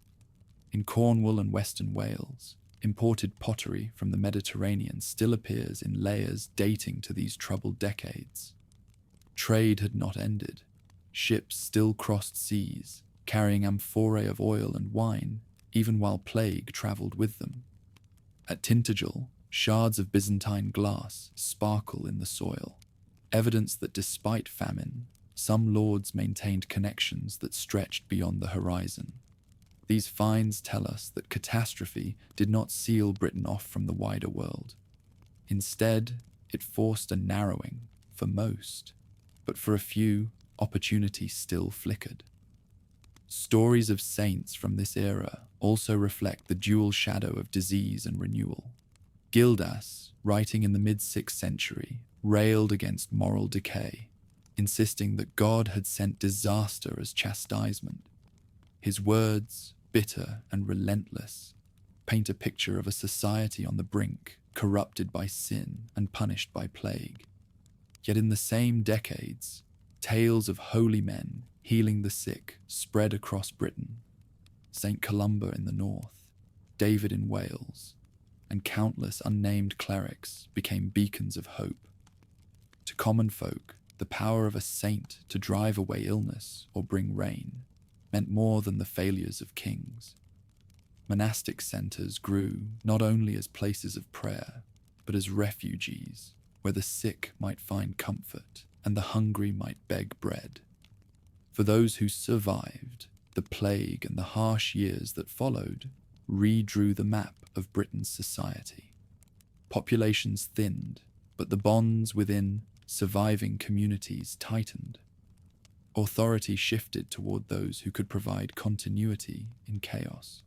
[SPEAKER 1] In Cornwall and Western Wales, imported pottery from the Mediterranean still appears in layers dating to these troubled decades. Trade had not ended. Ships still crossed seas, carrying amphorae of oil and wine, even while plague travelled with them. At Tintagel, shards of Byzantine glass sparkle in the soil, evidence that despite famine, some lords maintained connections that stretched beyond the horizon. These finds tell us that catastrophe did not seal Britain off from the wider world. Instead, it forced a narrowing for most, but for a few, opportunity still flickered. Stories of saints from this era also reflect the dual shadow of disease and renewal. Gildas, writing in the mid-6th century, railed against moral decay, insisting that God had sent disaster as chastisement. His words, bitter and relentless, paint a picture of a society on the brink, corrupted by sin and punished by plague. Yet in the same decades, tales of holy men healing the sick spread across Britain. St. Columba in the north, David in Wales, and countless unnamed clerics became beacons of hope. To common folk, the power of a saint to drive away illness or bring rain meant more than the failures of kings. Monastic centres grew not only as places of prayer, but as refuges where the sick might find comfort and the hungry might beg bread. For those who survived, the plague and the harsh years that followed redrew the map of Britain's society. Populations thinned, but the bonds within surviving communities tightened. Authority shifted toward those who could provide continuity in chaos.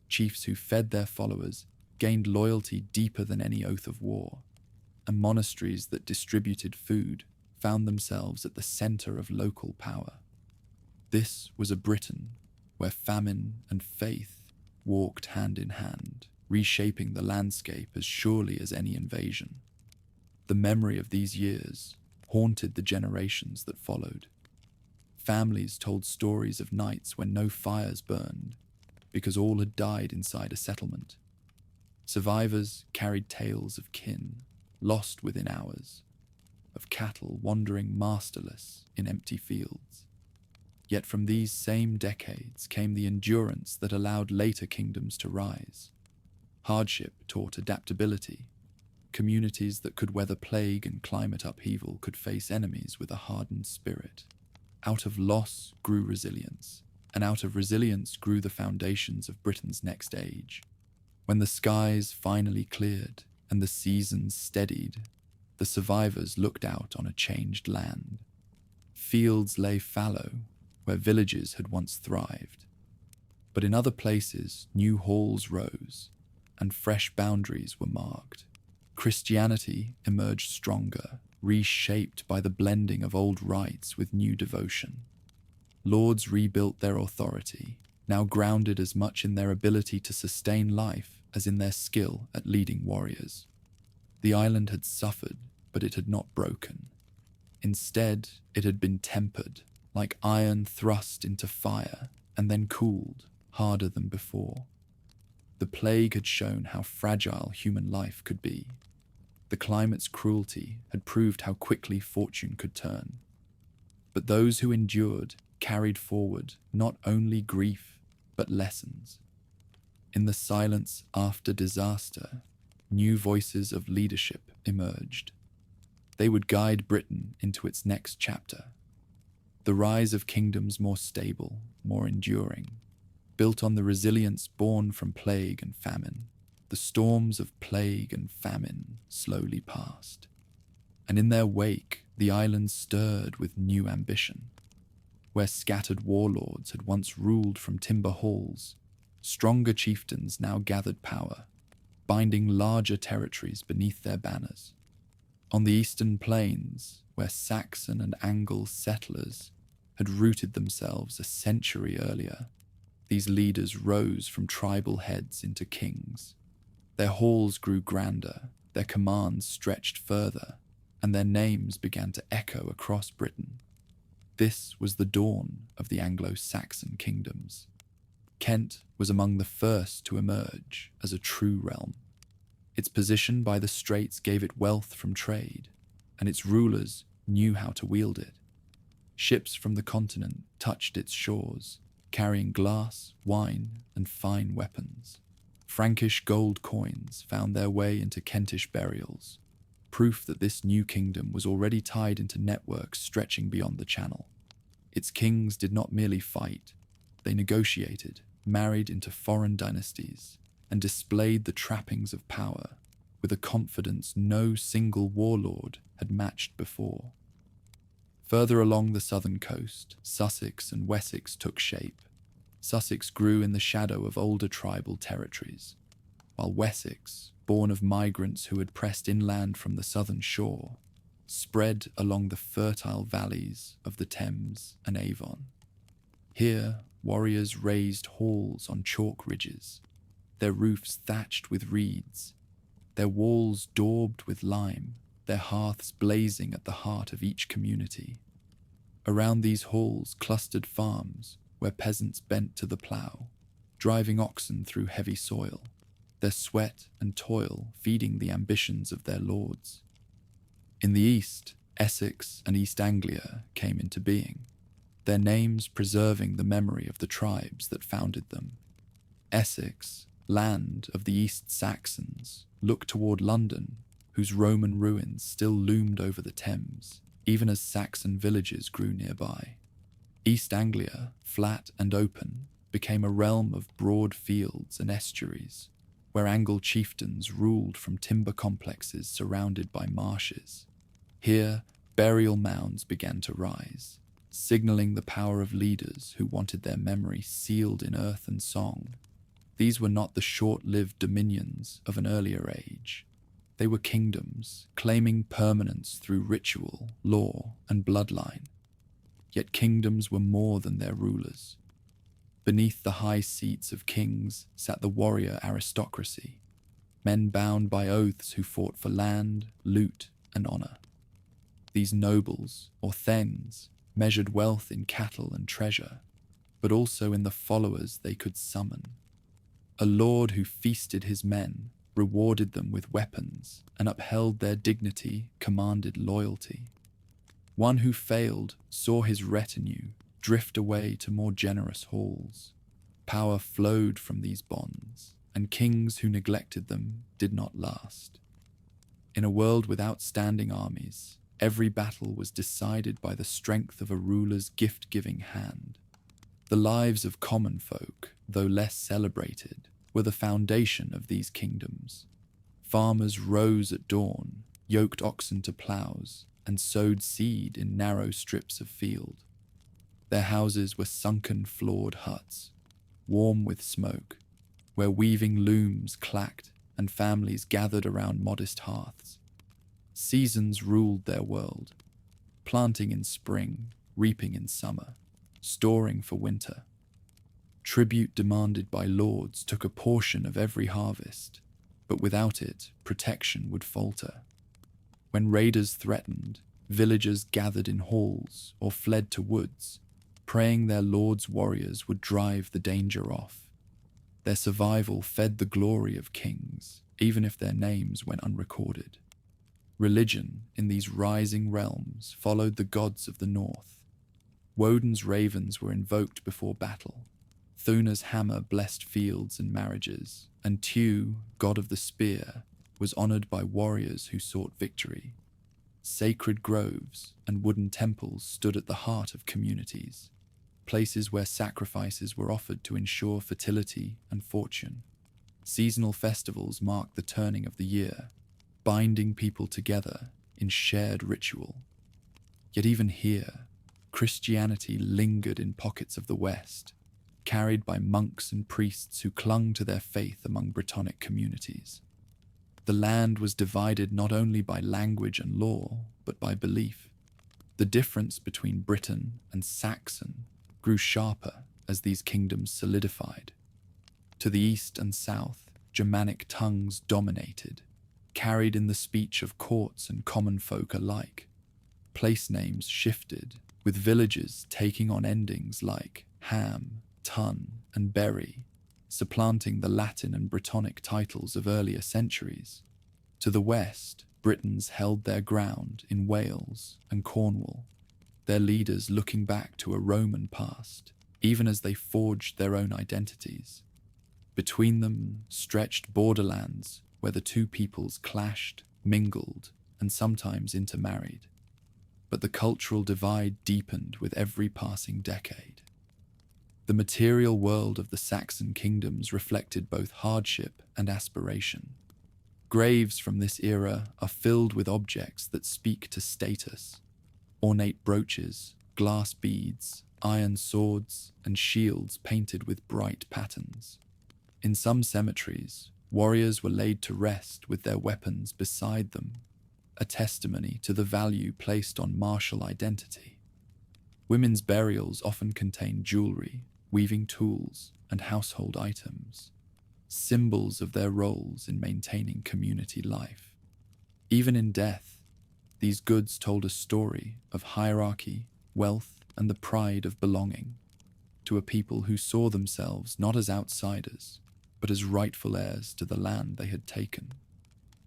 [SPEAKER 1] Chiefs who fed their followers gained loyalty deeper than any oath of war, and monasteries that distributed food found themselves at the center of local power. This was a Britain where famine and faith walked hand in hand, reshaping the landscape as surely as any invasion. The memory of these years haunted the generations that followed. families told stories of nights when no fires burned, because all had died inside a settlement. Survivors carried tales of kin lost within hours, of cattle wandering masterless in empty fields. Yet from these same decades came the endurance that allowed later kingdoms to rise. Hardship taught adaptability. Communities that could weather plague and climate upheaval could face enemies with a hardened spirit. Out of loss grew resilience, and out of resilience grew the foundations of Britain's next age. When the skies finally cleared and the seasons steadied, the survivors looked out on a changed land. Fields lay fallow, where villages had once thrived. But in other places, new halls rose, and fresh boundaries were marked. Christianity emerged stronger, reshaped by the blending of old rites with new devotion. Lords rebuilt their authority, now grounded as much in their ability to sustain life as in their skill at leading warriors. The island had suffered, but it had not broken. Instead, it had been tempered, like iron thrust into fire and then cooled, harder than before. The plague had shown how fragile human life could be. The climate's cruelty had proved how quickly fortune could turn. But those who endured carried forward not only grief, but lessons. In the silence after disaster, new voices of leadership emerged. They would guide Britain into its next chapter. The rise of kingdoms more stable, more enduring, built on the resilience born from plague and famine. The storms of plague and famine slowly passed, and in their wake the island stirred with new ambition. Where scattered warlords had once ruled from timber halls, stronger chieftains now gathered power, binding larger territories beneath their banners. On the eastern plains, where Saxon and Anglo settlers had rooted themselves a century earlier, these leaders rose from tribal heads into kings. Their halls grew grander, their commands stretched further, and their names began to echo across Britain. This was the dawn of the Anglo-Saxon kingdoms. Kent was among the first to emerge as a true realm. Its position by the straits gave it wealth from trade, and its rulers knew how to wield it. Ships from the continent touched its shores, carrying glass, wine, and fine weapons. Frankish gold coins found their way into Kentish burials, proof that this new kingdom was already tied into networks stretching beyond the Channel. Its kings did not merely fight, they negotiated, married into foreign dynasties, and displayed the trappings of power with a confidence no single warlord had matched before. Further along the southern coast, Sussex and Wessex took shape. Sussex grew in the shadow of older tribal territories, while Wessex, born of migrants who had pressed inland from the southern shore, spread along the fertile valleys of the Thames and Avon. Here, warriors raised halls on chalk ridges, their roofs thatched with reeds, their walls daubed with lime, their hearths blazing at the heart of each community. Around these halls clustered farms where peasants bent to the plough, driving oxen through heavy soil, their sweat and toil feeding the ambitions of their lords. In the east, Essex and East Anglia came into being, their names preserving the memory of the tribes that founded them. Essex, land of the East Saxons, looked toward London, whose Roman ruins still loomed over the Thames, even as Saxon villages grew nearby. East Anglia, flat and open, became a realm of broad fields and estuaries, where Angle chieftains ruled from timber complexes surrounded by marshes. Here, burial mounds began to rise, signaling the power of leaders who wanted their memory sealed in earth and song. These were not the short-lived dominions of an earlier age. They were kingdoms, claiming permanence through ritual, law, and bloodline. Yet kingdoms were more than their rulers. Beneath the high seats of kings sat the warrior aristocracy, men bound by oaths who fought for land, loot, and honor. These nobles, or thegns, measured wealth in cattle and treasure, but also in the followers they could summon. A lord who feasted his men, rewarded them with weapons, and upheld their dignity commanded loyalty. One who failed saw his retinue drift away to more generous halls. Power flowed from these bonds, and kings who neglected them did not last. In a world with outstanding armies, every battle was decided by the strength of a ruler's gift-giving hand. The lives of common folk, though less celebrated, were the foundation of these kingdoms. Farmers rose at dawn, yoked oxen to ploughs, and sowed seed in narrow strips of field. Their houses were sunken, floored huts, warm with smoke, where weaving looms clacked and families gathered around modest hearths. Seasons ruled their world, planting in spring, reaping in summer, storing for winter. Tribute demanded by lords took a portion of every harvest, but without it, protection would falter. When raiders threatened, villagers gathered in halls or fled to woods, praying their lord's warriors would drive the danger off. Their survival fed the glory of kings, even if their names went unrecorded. Religion in these rising realms followed the gods of the north. Woden's ravens were invoked before battle. Thuna's hammer blessed fields and marriages, and Tu, god of the spear, was honored by warriors who sought victory. Sacred groves and wooden temples stood at the heart of communities, places where sacrifices were offered to ensure fertility and fortune. Seasonal festivals marked the turning of the year, binding people together in shared ritual. Yet even here, Christianity lingered in pockets of the West, carried by monks and priests who clung to their faith among Brittonic communities. The land was divided not only by language and law, but by belief. The difference between Briton and Saxon grew sharper as these kingdoms solidified. To the east and south, Germanic tongues dominated, carried in the speech of courts and common folk alike. Place names shifted, with villages taking on endings like ham, tun, and berry, supplanting the Latin and Brittonic titles of earlier centuries. To the west, Britons held their ground in Wales and Cornwall, their leaders looking back to a Roman past, even as they forged their own identities. Between them stretched borderlands where the two peoples clashed, mingled, and sometimes intermarried. But the cultural divide deepened with every passing decade. The material world of the Saxon kingdoms reflected both hardship and aspiration. Graves from this era are filled with objects that speak to status: ornate brooches, glass beads, iron swords, and shields painted with bright patterns. In some cemeteries, warriors were laid to rest with their weapons beside them, a testimony to the value placed on martial identity. Women's burials often contained jewelry, weaving tools, and household items, symbols of their roles in maintaining community life. Even in death, these goods told a story of hierarchy, wealth, and the pride of belonging to a people who saw themselves not as outsiders, but as rightful heirs to the land they had taken.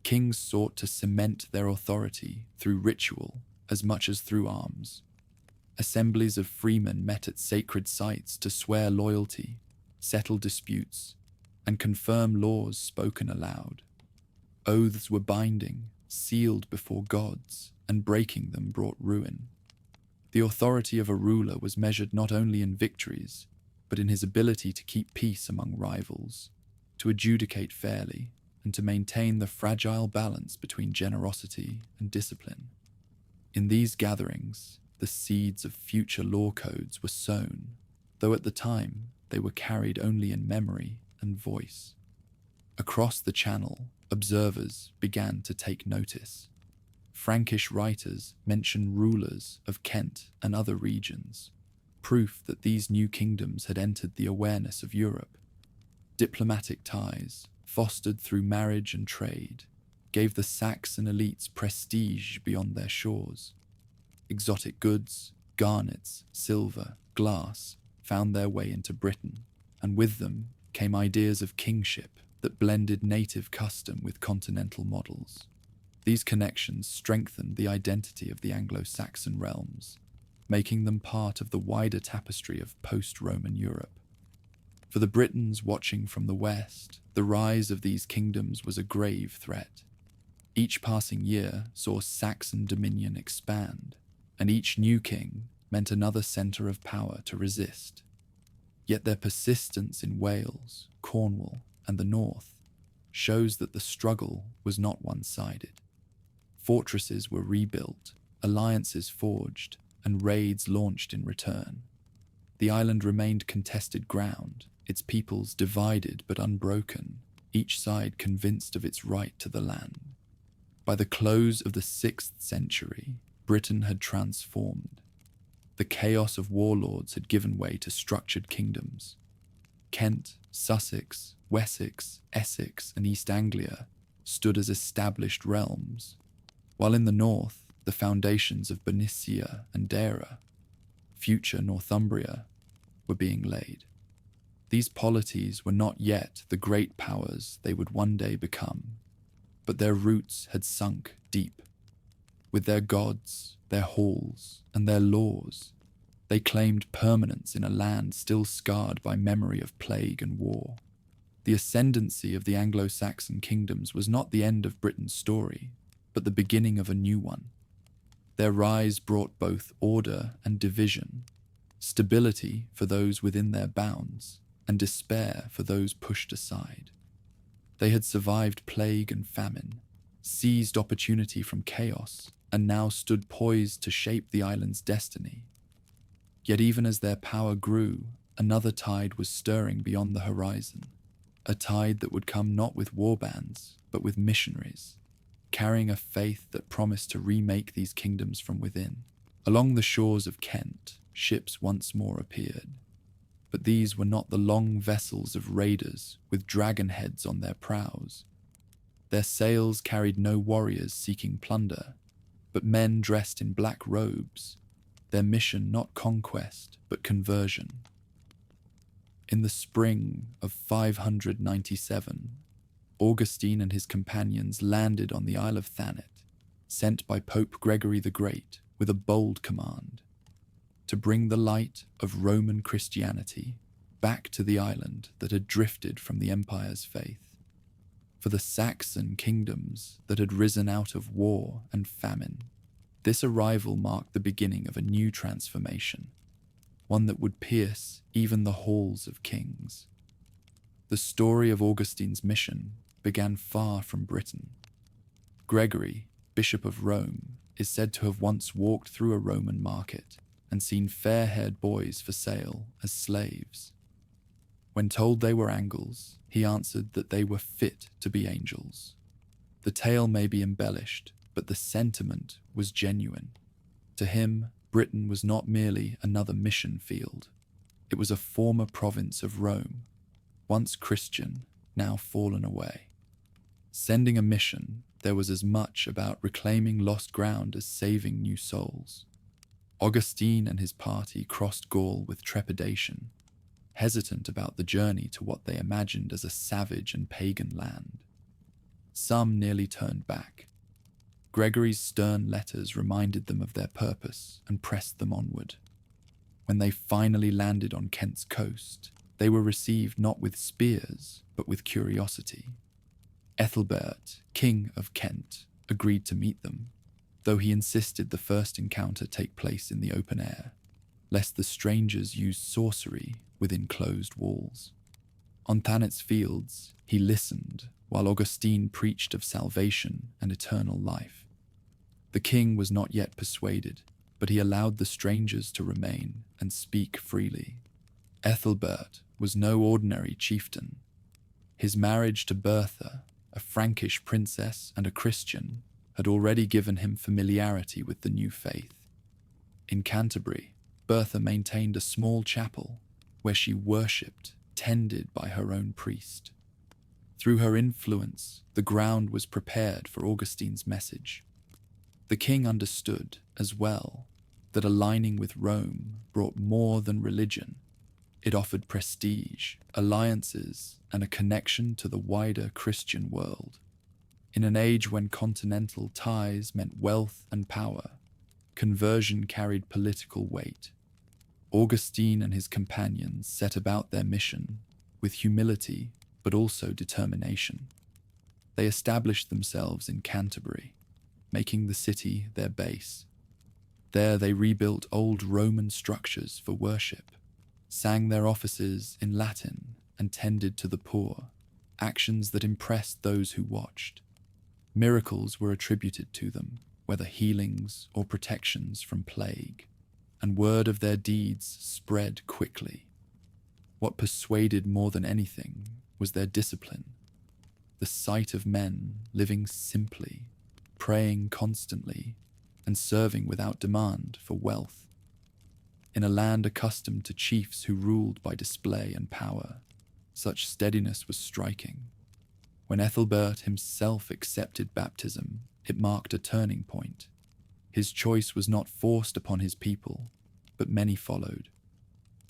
[SPEAKER 1] Kings sought to cement their authority through ritual as much as through arms. Assemblies of freemen met at sacred sites to swear loyalty, settle disputes, and confirm laws spoken aloud. Oaths were binding, sealed before gods, and breaking them brought ruin. The authority of a ruler was measured not only in victories, but in his ability to keep peace among rivals, to adjudicate fairly, and to maintain the fragile balance between generosity and discipline. In these gatherings, the seeds of future law codes were sown, though at the time they were carried only in memory and voice. Across the Channel, observers began to take notice. Frankish writers mention rulers of Kent and other regions, proof that these new kingdoms had entered the awareness of Europe. Diplomatic ties, fostered through marriage and trade, gave the Saxon elites prestige beyond their shores. Exotic goods, garnets, silver, glass found their way into Britain, and with them came ideas of kingship that blended native custom with continental models. These connections strengthened the identity of the Anglo-Saxon realms, making them part of the wider tapestry of post-Roman Europe. For the Britons watching from the west, the rise of these kingdoms was a grave threat. Each passing year saw Saxon dominion expand, and each new king meant another centre of power to resist. Yet their persistence in Wales, Cornwall, and the north shows that the struggle was not one-sided. Fortresses were rebuilt, alliances forged, and raids launched in return. The island remained contested ground, its peoples divided but unbroken, each side convinced of its right to the land. By the close of the 6th century, Britain had transformed. The chaos of warlords had given way to structured kingdoms. Kent, Sussex, Wessex, Essex, and East Anglia stood as established realms, while in the north, the foundations of Bernicia and Deira, future Northumbria, were being laid. These polities were not yet the great powers they would one day become, but their roots had sunk deep. With their gods, their halls, and their laws, they claimed permanence in a land still scarred by memory of plague and war. The ascendancy of the Anglo-Saxon kingdoms was not the end of Britain's story, but the beginning of a new one. Their rise brought both order and division, stability for those within their bounds, and despair for those pushed aside. They had survived plague and famine, seized opportunity from chaos, and now stood poised to shape the island's destiny. Yet even as their power grew, another tide was stirring beyond the horizon, a tide that would come not with warbands, but with missionaries, carrying a faith that promised to remake these kingdoms from within. Along the shores of Kent, ships once more appeared, but these were not the long vessels of raiders with dragon heads on their prows. Their sails carried no warriors seeking plunder, but men dressed in black robes, their mission not conquest, but conversion. In the spring of 597, Augustine and his companions landed on the Isle of Thanet, sent by Pope Gregory the Great with a bold command: to bring the light of Roman Christianity back to the island that had drifted from the empire's faith. For the Saxon kingdoms that had risen out of war and famine, this arrival marked the beginning of a new transformation, one that would pierce even the halls of kings. The story of Augustine's mission began far from Britain. Gregory, Bishop of Rome, is said to have once walked through a Roman market and seen fair-haired boys for sale as slaves. When told they were Angles, he answered that they were fit to be angels. The tale may be embellished, but the sentiment was genuine. To him, Britain was not merely another mission field. It was a former province of Rome, once Christian, now fallen away. Sending a mission, there was as much about reclaiming lost ground as saving new souls. Augustine and his party crossed Gaul with trepidation, hesitant about the journey to what they imagined as a savage and pagan land. Some nearly turned back. Gregory's stern letters reminded them of their purpose and pressed them onward. When they finally landed on Kent's coast, they were received not with spears, but with curiosity. Ethelbert, King of Kent, agreed to meet them, though he insisted the first encounter take place in the open air, lest the strangers use sorcery within closed walls. On Thanet's fields, he listened while Augustine preached of salvation and eternal life. The king was not yet persuaded, but he allowed the strangers to remain and speak freely. Ethelbert was no ordinary chieftain. His marriage to Bertha, a Frankish princess and a Christian, had already given him familiarity with the new faith. In Canterbury, Bertha maintained a small chapel where she worshipped, tended by her own priest. Through her influence, the ground was prepared for Augustine's message. The king understood, as well, that aligning with Rome brought more than religion. It offered prestige, alliances, and a connection to the wider Christian world. In an age when continental ties meant wealth and power, conversion carried political weight. Augustine and his companions set about their mission with humility but also determination. They established themselves in Canterbury, making the city their base. There they rebuilt old Roman structures for worship, sang their offices in Latin, and tended to the poor, actions that impressed those who watched. Miracles were attributed to them, whether healings or protections from plague, and word of their deeds spread quickly. What persuaded more than anything was their discipline. The sight of men living simply, praying constantly, and serving without demand for wealth. In a land accustomed to chiefs who ruled by display and power, such steadiness was striking. When Ethelbert himself accepted baptism, it marked a turning point. His choice was not forced upon his people, but many followed.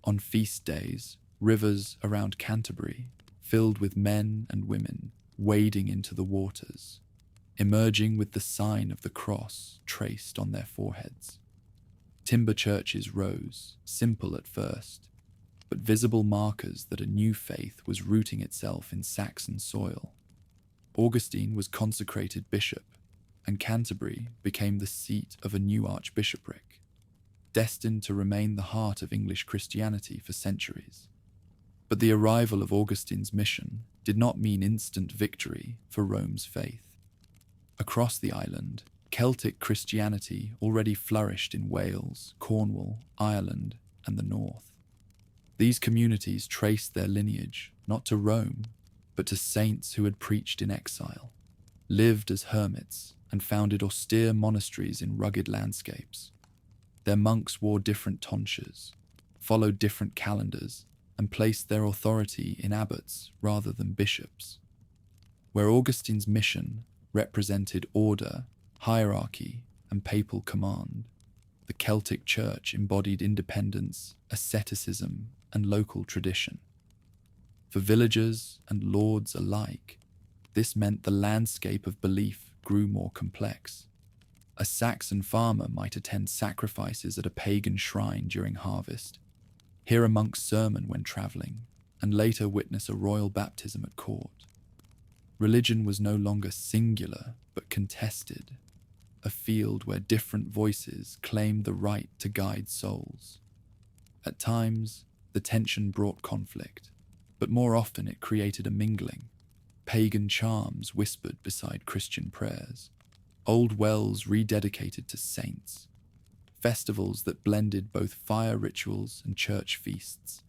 [SPEAKER 1] On feast days, rivers around Canterbury, filled with men and women, wading into the waters, emerging with the sign of the cross traced on their foreheads. Timber churches rose, simple at first, but visible markers that a new faith was rooting itself in Saxon soil. Augustine was consecrated bishop, and Canterbury became the seat of a new archbishopric, destined to remain the heart of English Christianity for centuries. But the arrival of Augustine's mission did not mean instant victory for Rome's faith. Across the island, Celtic Christianity already flourished in Wales, Cornwall, Ireland, and the north. These communities traced their lineage not to Rome, but to saints who had preached in exile, lived as hermits, and founded austere monasteries in rugged landscapes. Their monks wore different tonsures, followed different calendars, and placed their authority in abbots rather than bishops. Where Augustine's mission represented order, hierarchy, and papal command, the Celtic Church embodied independence, asceticism, and local tradition. For villagers and lords alike, this meant the landscape of belief grew more complex. A Saxon farmer might attend sacrifices at a pagan shrine during harvest, hear a monk's sermon when travelling, and later witness a royal baptism at court. Religion was no longer singular, but contested, a field where different voices claimed the right to guide souls. At times, the tension brought conflict, but more often it created a mingling. Pagan charms whispered beside Christian prayers, old wells rededicated to saints, festivals that blended both fire rituals and church feasts.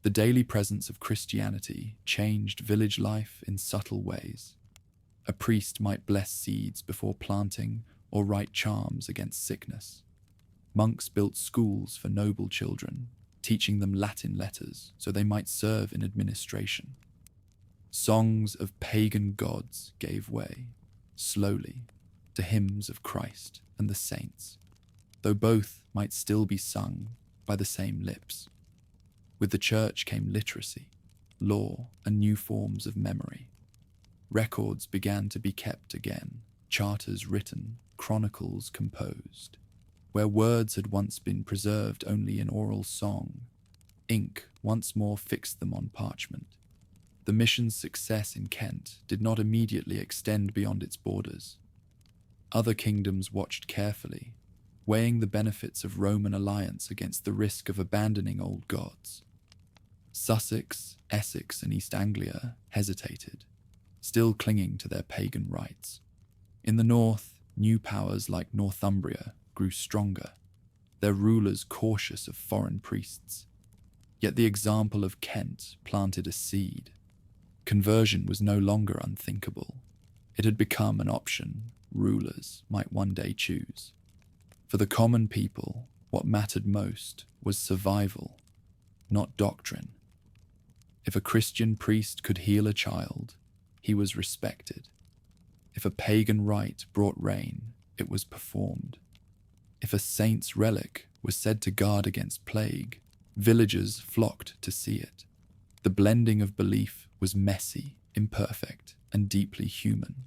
[SPEAKER 1] The daily presence of Christianity changed village life in subtle ways. A priest might bless seeds before planting or write charms against sickness. Monks built schools for noble children, teaching them Latin letters so they might serve in administration. Songs of pagan gods gave way, slowly, to hymns of Christ and the saints, though both might still be sung by the same lips. With the church came literacy, law, and new forms of memory. Records began to be kept again, charters written, chronicles composed. Where words had once been preserved only in oral song, ink once more fixed them on parchment. The mission's success in Kent did not immediately extend beyond its borders. Other kingdoms watched carefully, weighing the benefits of Roman alliance against the risk of abandoning old gods. Sussex, Essex, and East Anglia hesitated, still clinging to their pagan rites. In the north, new powers like Northumbria grew stronger, their rulers cautious of foreign priests. Yet the example of Kent planted a seed. Conversion was no longer unthinkable. It had become an option rulers might one day choose. For the common people, what mattered most was survival, not doctrine. If a Christian priest could heal a child, he was respected. If a pagan rite brought rain, it was performed. If a saint's relic was said to guard against plague, villagers flocked to see it. The blending of belief was messy, imperfect, and deeply human.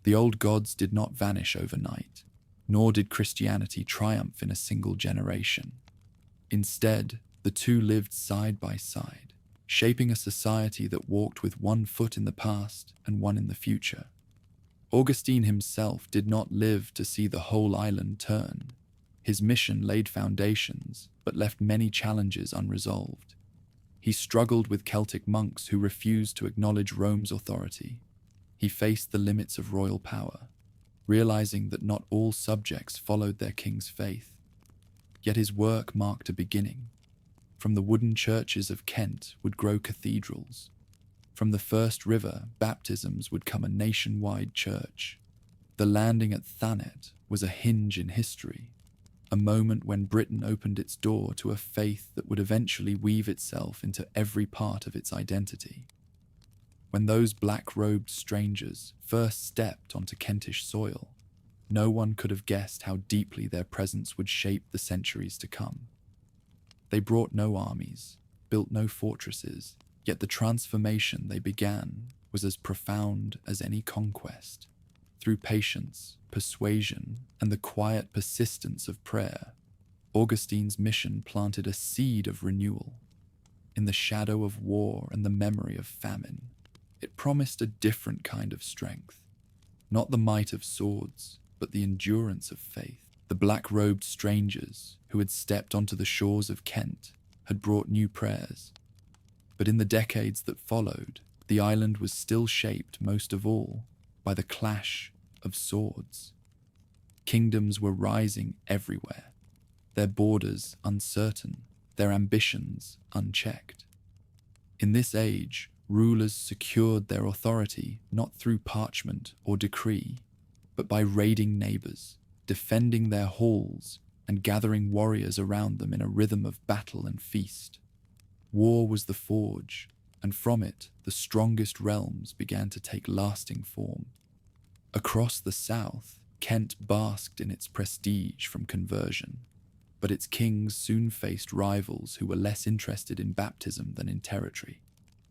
[SPEAKER 1] The old gods did not vanish overnight, nor did Christianity triumph in a single generation. Instead, the two lived side by side, shaping a society that walked with one foot in the past and one in the future. Augustine himself did not live to see the whole island turn. His mission laid foundations, but left many challenges unresolved. He struggled with Celtic monks who refused to acknowledge Rome's authority. He faced the limits of royal power, realizing that not all subjects followed their king's faith. Yet his work marked a beginning. From the wooden churches of Kent would grow cathedrals. From the first river, baptisms would come a nationwide church. The landing at Thanet was a hinge in history, a moment when Britain opened its door to a faith that would eventually weave itself into every part of its identity. When those black-robed strangers first stepped onto Kentish soil, no one could have guessed how deeply their presence would shape the centuries to come. They brought no armies, built no fortresses, yet the transformation they began was as profound as any conquest. Through patience, persuasion, and the quiet persistence of prayer, Augustine's mission planted a seed of renewal. In the shadow of war and the memory of famine, it promised a different kind of strength. Not the might of swords, but the endurance of faith. The black-robed strangers who had stepped onto the shores of Kent had brought new prayers. But in the decades that followed, the island was still shaped most of all by the clash of swords. Kingdoms were rising everywhere, their borders uncertain, their ambitions unchecked. In this age, rulers secured their authority not through parchment or decree, but by raiding neighbors, defending their halls, and gathering warriors around them in a rhythm of battle and feast. War was the forge, and from it the strongest realms began to take lasting form. Across the south, Kent basked in its prestige from conversion, but its kings soon faced rivals who were less interested in baptism than in territory.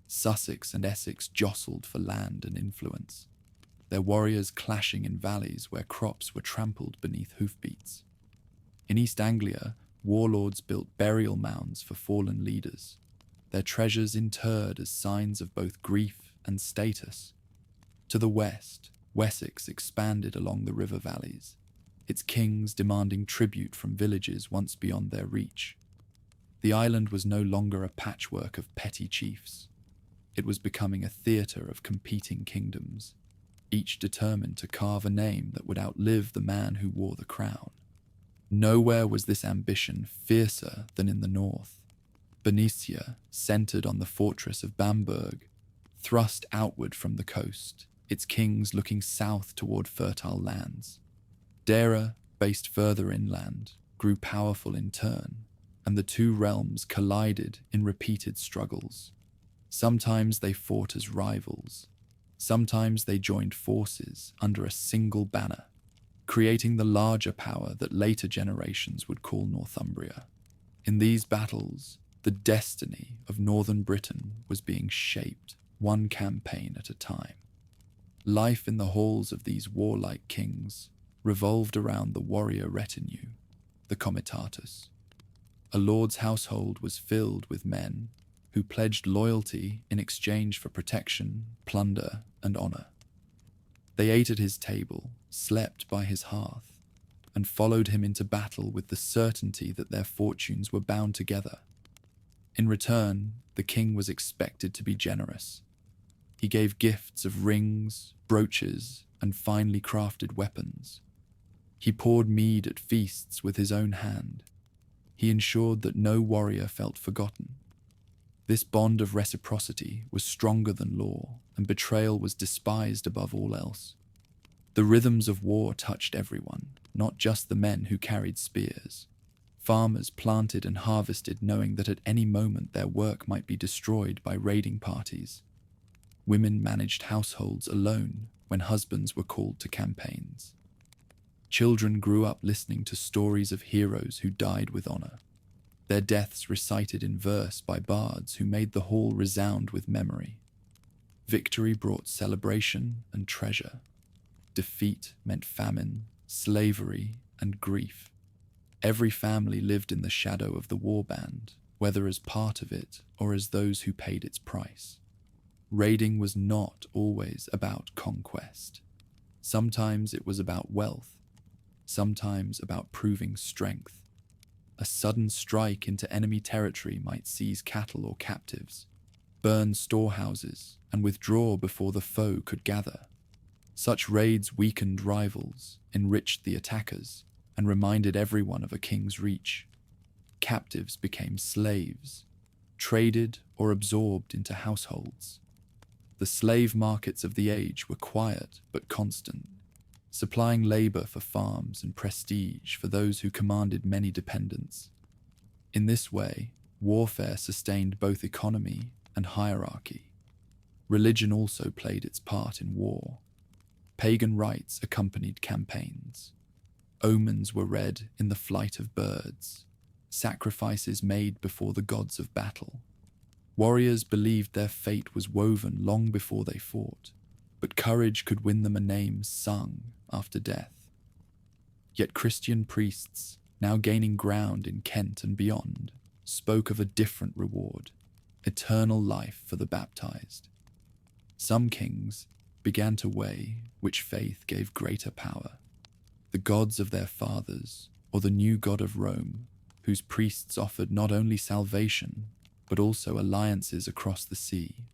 [SPEAKER 1] Sussex and Essex jostled for land and influence, their warriors clashing in valleys where crops were trampled beneath hoofbeats. In East Anglia, warlords built burial mounds for fallen leaders, their treasures interred as signs of both grief and status. To the west, Wessex expanded along the river valleys, its kings demanding tribute from villages once beyond their reach. The island was no longer a patchwork of petty chiefs. It was becoming a theatre of competing kingdoms, each determined to carve a name that would outlive the man who wore the crown. Nowhere was this ambition fiercer than in the north. Bernicia, centered on the fortress of Bamberg, thrust outward from the coast, its kings looking south toward fertile lands. Dera, based further inland, grew powerful in turn, and the two realms collided in repeated struggles. Sometimes they fought as rivals. Sometimes they joined forces under a single banner, creating the larger power that later generations would call Northumbria. In these battles, the destiny of northern Britain was being shaped, one campaign at a time. Life in the halls of these warlike kings revolved around the warrior retinue, the comitatus. A lord's household was filled with men who pledged loyalty in exchange for protection, plunder, and honor. They ate at his table, slept by his hearth, and followed him into battle with the certainty that their fortunes were bound together. In return, the king was expected to be generous. He gave gifts of rings, brooches, and finely crafted weapons. He poured mead at feasts with his own hand. He ensured that no warrior felt forgotten. This bond of reciprocity was stronger than law, and betrayal was despised above all else. The rhythms of war touched everyone, not just the men who carried spears. Farmers planted and harvested knowing that at any moment their work might be destroyed by raiding parties. Women managed households alone when husbands were called to campaigns. Children grew up listening to stories of heroes who died with honor, their deaths recited in verse by bards who made the hall resound with memory. Victory brought celebration and treasure. Defeat meant famine, slavery, and grief. Every family lived in the shadow of the warband, whether as part of it or as those who paid its price. Raiding was not always about conquest. Sometimes it was about wealth, sometimes about proving strength. A sudden strike into enemy territory might seize cattle or captives, burn storehouses, and withdraw before the foe could gather. Such raids weakened rivals, enriched the attackers, and reminded everyone of a king's reach. Captives became slaves, traded or absorbed into households. The slave markets of the age were quiet but constant, supplying labor for farms and prestige for those who commanded many dependents. In this way, warfare sustained both economy and hierarchy. Religion also played its part in war. Pagan rites accompanied campaigns. Omens were read in the flight of birds, sacrifices made before the gods of battle. Warriors believed their fate was woven long before they fought, but courage could win them a name sung after death. Yet Christian priests, now gaining ground in Kent and beyond, spoke of a different reward, eternal life for the baptized. Some kings began to weigh which faith gave greater power, the gods of their fathers or the new god of Rome, whose priests offered not only salvation, but also alliances across the sea.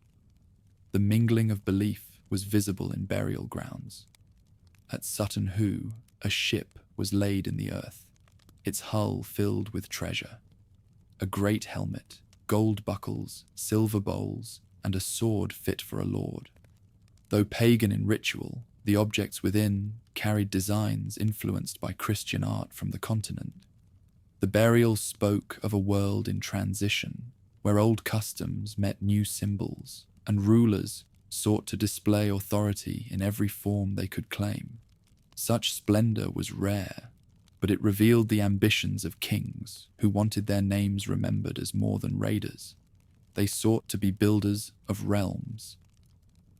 [SPEAKER 1] The mingling of belief was visible in burial grounds. At Sutton Hoo, a ship was laid in the earth, its hull filled with treasure. A great helmet, gold buckles, silver bowls, and a sword fit for a lord. Though pagan in ritual, the objects within carried designs influenced by Christian art from the continent. The burial spoke of a world in transition, where old customs met new symbols, and rulers sought to display authority in every form they could claim. Such splendor was rare, but it revealed the ambitions of kings who wanted their names remembered as more than raiders. They sought to be builders of realms.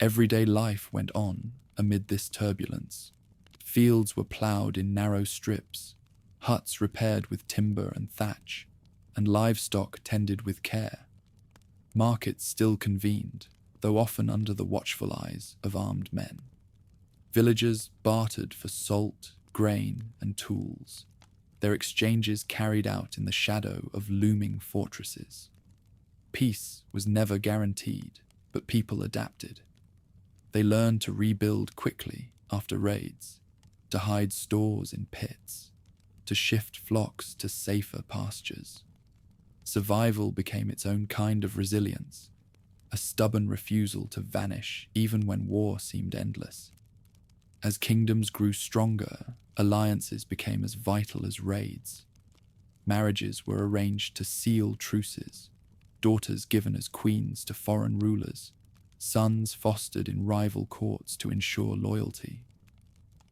[SPEAKER 1] Everyday life went on amid this turbulence. Fields were ploughed in narrow strips, huts repaired with timber and thatch, and livestock tended with care. Markets still convened, though often under the watchful eyes of armed men. Villagers bartered for salt, grain, and tools, their exchanges carried out in the shadow of looming fortresses. Peace was never guaranteed, but people adapted. They learned to rebuild quickly after raids, to hide stores in pits, to shift flocks to safer pastures. Survival became its own kind of resilience, a stubborn refusal to vanish even when war seemed endless. As kingdoms grew stronger, alliances became as vital as raids. Marriages were arranged to seal truces, daughters given as queens to foreign rulers, sons fostered in rival courts to ensure loyalty.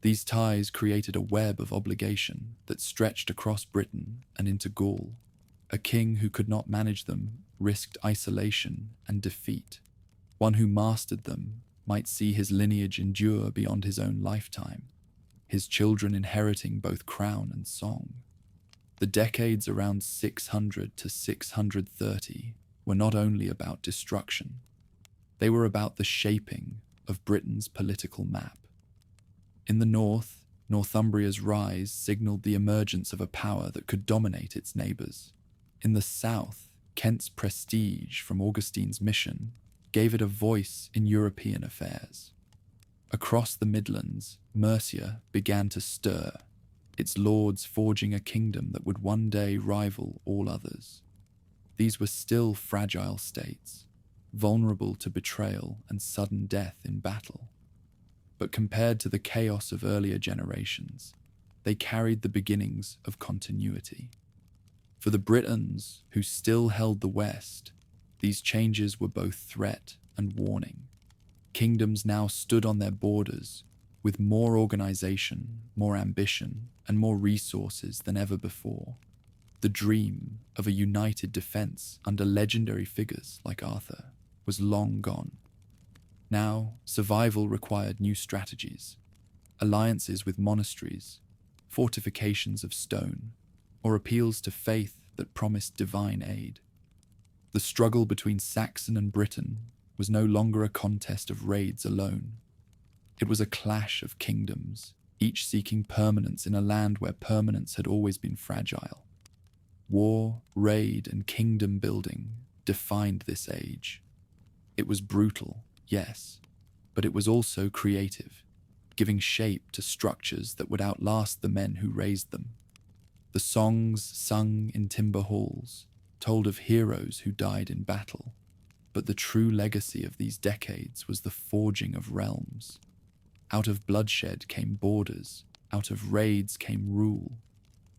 [SPEAKER 1] These ties created a web of obligation that stretched across Britain and into Gaul. A king who could not manage them risked isolation and defeat. One who mastered them might see his lineage endure beyond his own lifetime, his children inheriting both crown and song. The decades around 600 to 630 were not only about destruction, they were about the shaping of Britain's political map. In the north, Northumbria's rise signaled the emergence of a power that could dominate its neighbours. In the south, Kent's prestige from Augustine's mission gave it a voice in European affairs. Across the Midlands, Mercia began to stir, its lords forging a kingdom that would one day rival all others. These were still fragile states, vulnerable to betrayal and sudden death in battle. But compared to the chaos of earlier generations, they carried the beginnings of continuity. For the Britons, who still held the West, these changes were both threat and warning. Kingdoms now stood on their borders, with more organization, more ambition, and more resources than ever before. The dream of a united defense under legendary figures like Arthur was long gone. Now, survival required new strategies, alliances with monasteries, fortifications of stone, or appeals to faith that promised divine aid. The struggle between Saxon and Briton was no longer a contest of raids alone. It was a clash of kingdoms, each seeking permanence in a land where permanence had always been fragile. War, raid, and kingdom building defined this age. It was brutal, yes, but it was also creative, giving shape to structures that would outlast the men who raised them. The songs sung in timber halls told of heroes who died in battle, but the true legacy of these decades was the forging of realms. Out of bloodshed came borders, out of raids came rule.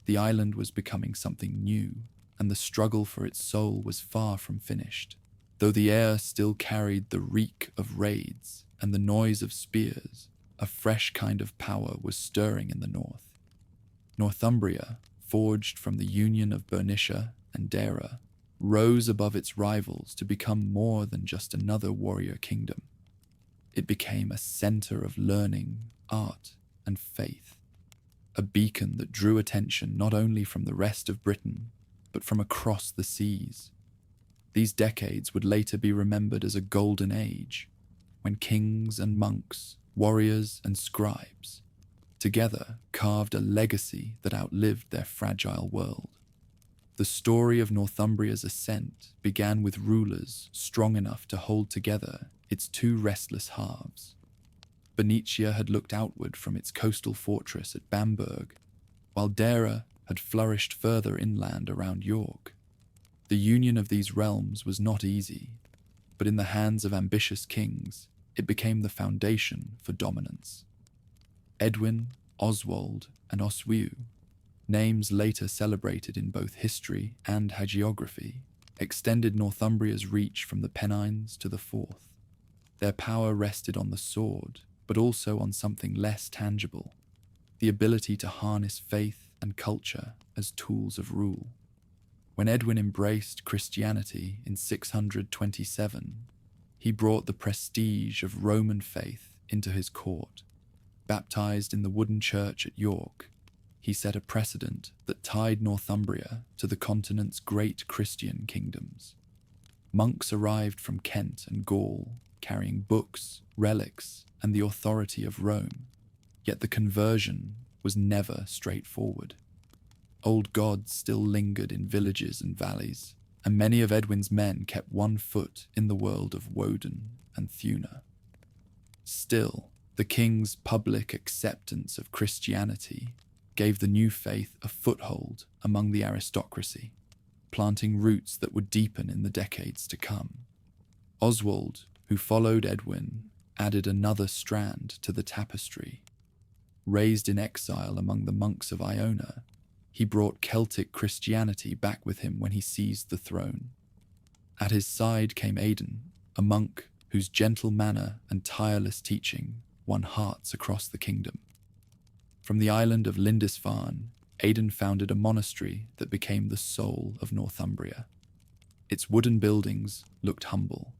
[SPEAKER 1] The island was becoming something new, and the struggle for its soul was far from finished. Though the air still carried the reek of raids and the noise of spears, a fresh kind of power was stirring in the north. Northumbria, forged from the union of Bernicia and Dara, rose above its rivals to become more than just another warrior kingdom. It became a center of learning, art, and faith, a beacon that drew attention not only from the rest of Britain, but from across the seas. These decades would later be remembered as a golden age, when kings and monks, warriors and scribes, together carved a legacy that outlived their fragile world. The story of Northumbria's ascent began with rulers strong enough to hold together its two restless halves. Bernicia had looked outward from its coastal fortress at Bamberg, while Dara had flourished further inland around York. The union of these realms was not easy, but in the hands of ambitious kings, it became the foundation for dominance. Edwin, Oswald, and Oswiu, names later celebrated in both history and hagiography, extended Northumbria's reach from the Pennines to the Forth. Their power rested on the sword, but also on something less tangible, the ability to harness faith and culture as tools of rule. When Edwin embraced Christianity in 627, he brought the prestige of Roman faith into his court. Baptized in the wooden church at York, he set a precedent that tied Northumbria to the continent's great Christian kingdoms. Monks arrived from Kent and Gaul, carrying books, relics, and the authority of Rome, yet the conversion was never straightforward. Old gods still lingered in villages and valleys, and many of Edwin's men kept one foot in the world of Woden and Thuna. Still, the king's public acceptance of Christianity gave the new faith a foothold among the aristocracy, planting roots that would deepen in the decades to come. Oswald, who followed Edwin, added another strand to the tapestry. Raised in exile among the monks of Iona, he brought Celtic Christianity back with him when he seized the throne. At his side came Aidan, a monk whose gentle manner and tireless teaching won hearts across the kingdom. From the island of Lindisfarne, Aidan founded a monastery that became the soul of Northumbria. Its wooden buildings looked humble,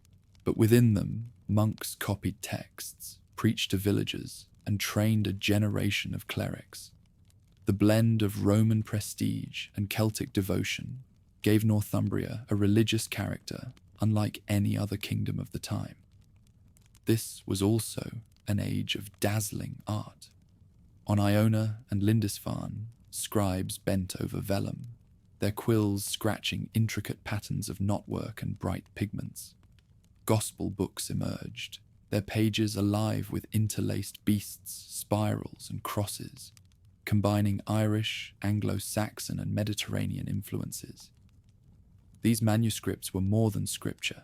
[SPEAKER 1] but within them, monks copied texts, preached to villagers, and trained a generation of clerics. The blend of Roman prestige and Celtic devotion gave Northumbria a religious character unlike any other kingdom of the time. This was also an age of dazzling art. On Iona and Lindisfarne, scribes bent over vellum, their quills scratching intricate patterns of knotwork and bright pigments. Gospel books emerged, their pages alive with interlaced beasts, spirals, and crosses, combining Irish, Anglo-Saxon, and Mediterranean influences. These manuscripts were more than scripture.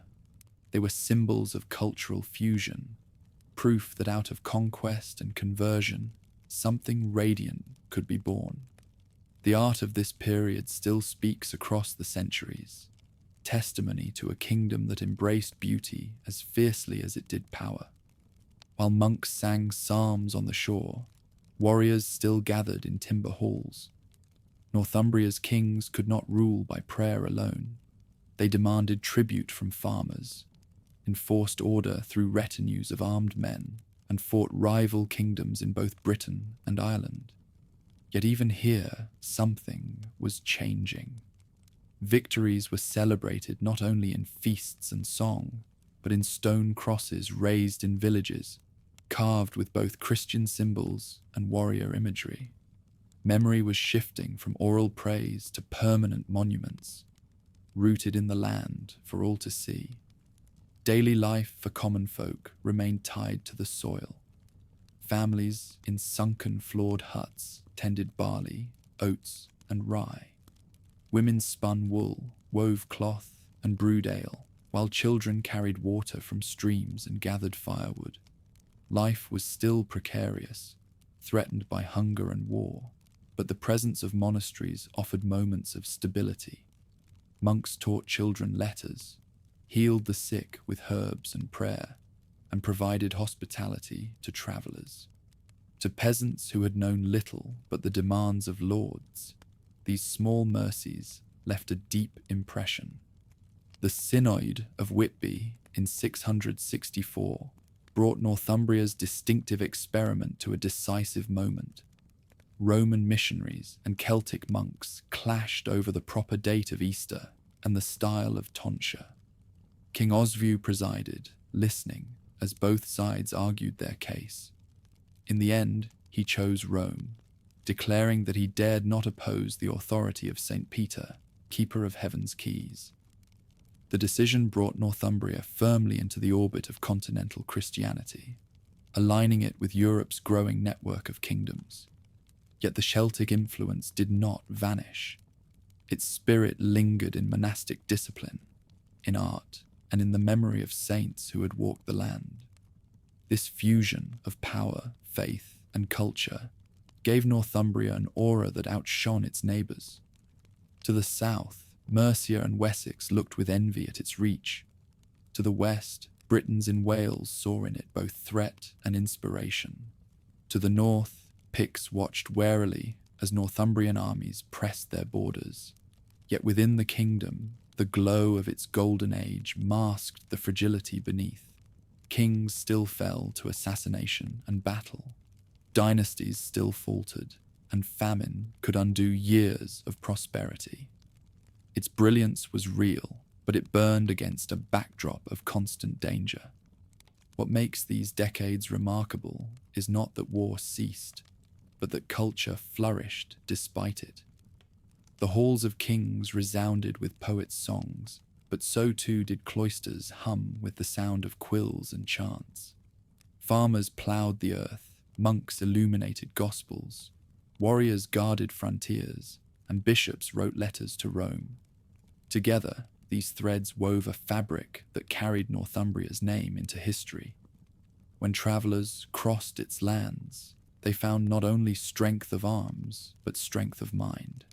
[SPEAKER 1] They were symbols of cultural fusion, proof that out of conquest and conversion, something radiant could be born. The art of this period still speaks across the centuries, testimony to a kingdom that embraced beauty as fiercely as it did power. While monks sang psalms on the shore, warriors still gathered in timber halls. Northumbria's kings could not rule by prayer alone. They demanded tribute from farmers, enforced order through retinues of armed men, and fought rival kingdoms in both Britain and Ireland. Yet even here, something was changing. Victories were celebrated not only in feasts and song, but in stone crosses raised in villages, carved with both Christian symbols and warrior imagery. Memory was shifting from oral praise to permanent monuments, rooted in the land for all to see. Daily life for common folk remained tied to the soil. Families in sunken, flawed huts tended barley, oats, and rye. Women spun wool, wove cloth, and brewed ale, while children carried water from streams and gathered firewood. Life was still precarious, threatened by hunger and war, but the presence of monasteries offered moments of stability. Monks taught children letters, healed the sick with herbs and prayer, and provided hospitality to travelers. To peasants who had known little but the demands of lords, these small mercies left a deep impression. The Synod of Whitby in 664 brought Northumbria's distinctive experiment to a decisive moment. Roman missionaries and Celtic monks clashed over the proper date of Easter and the style of tonsure. King Oswiu presided, listening as both sides argued their case. In the end, he chose Rome, declaring that he dared not oppose the authority of St. Peter, keeper of heaven's keys. The decision brought Northumbria firmly into the orbit of continental Christianity, aligning it with Europe's growing network of kingdoms. Yet the Celtic influence did not vanish. Its spirit lingered in monastic discipline, in art, and in the memory of saints who had walked the land. This fusion of power, faith, and culture gave Northumbria an aura that outshone its neighbours. To the south, Mercia and Wessex looked with envy at its reach. To the west, Britons in Wales saw in it both threat and inspiration. To the north, Picts watched warily as Northumbrian armies pressed their borders. Yet within the kingdom, the glow of its golden age masked the fragility beneath. Kings still fell to assassination and battle. Dynasties still faltered, and famine could undo years of prosperity. Its brilliance was real, but it burned against a backdrop of constant danger. What makes these decades remarkable is not that war ceased, but that culture flourished despite it. The halls of kings resounded with poets' songs, but so too did cloisters hum with the sound of quills and chants. Farmers ploughed the earth, monks illuminated gospels, warriors guarded frontiers, and bishops wrote letters to Rome. Together, these threads wove a fabric that carried Northumbria's name into history. When travellers crossed its lands, they found not only strength of arms, but strength of mind.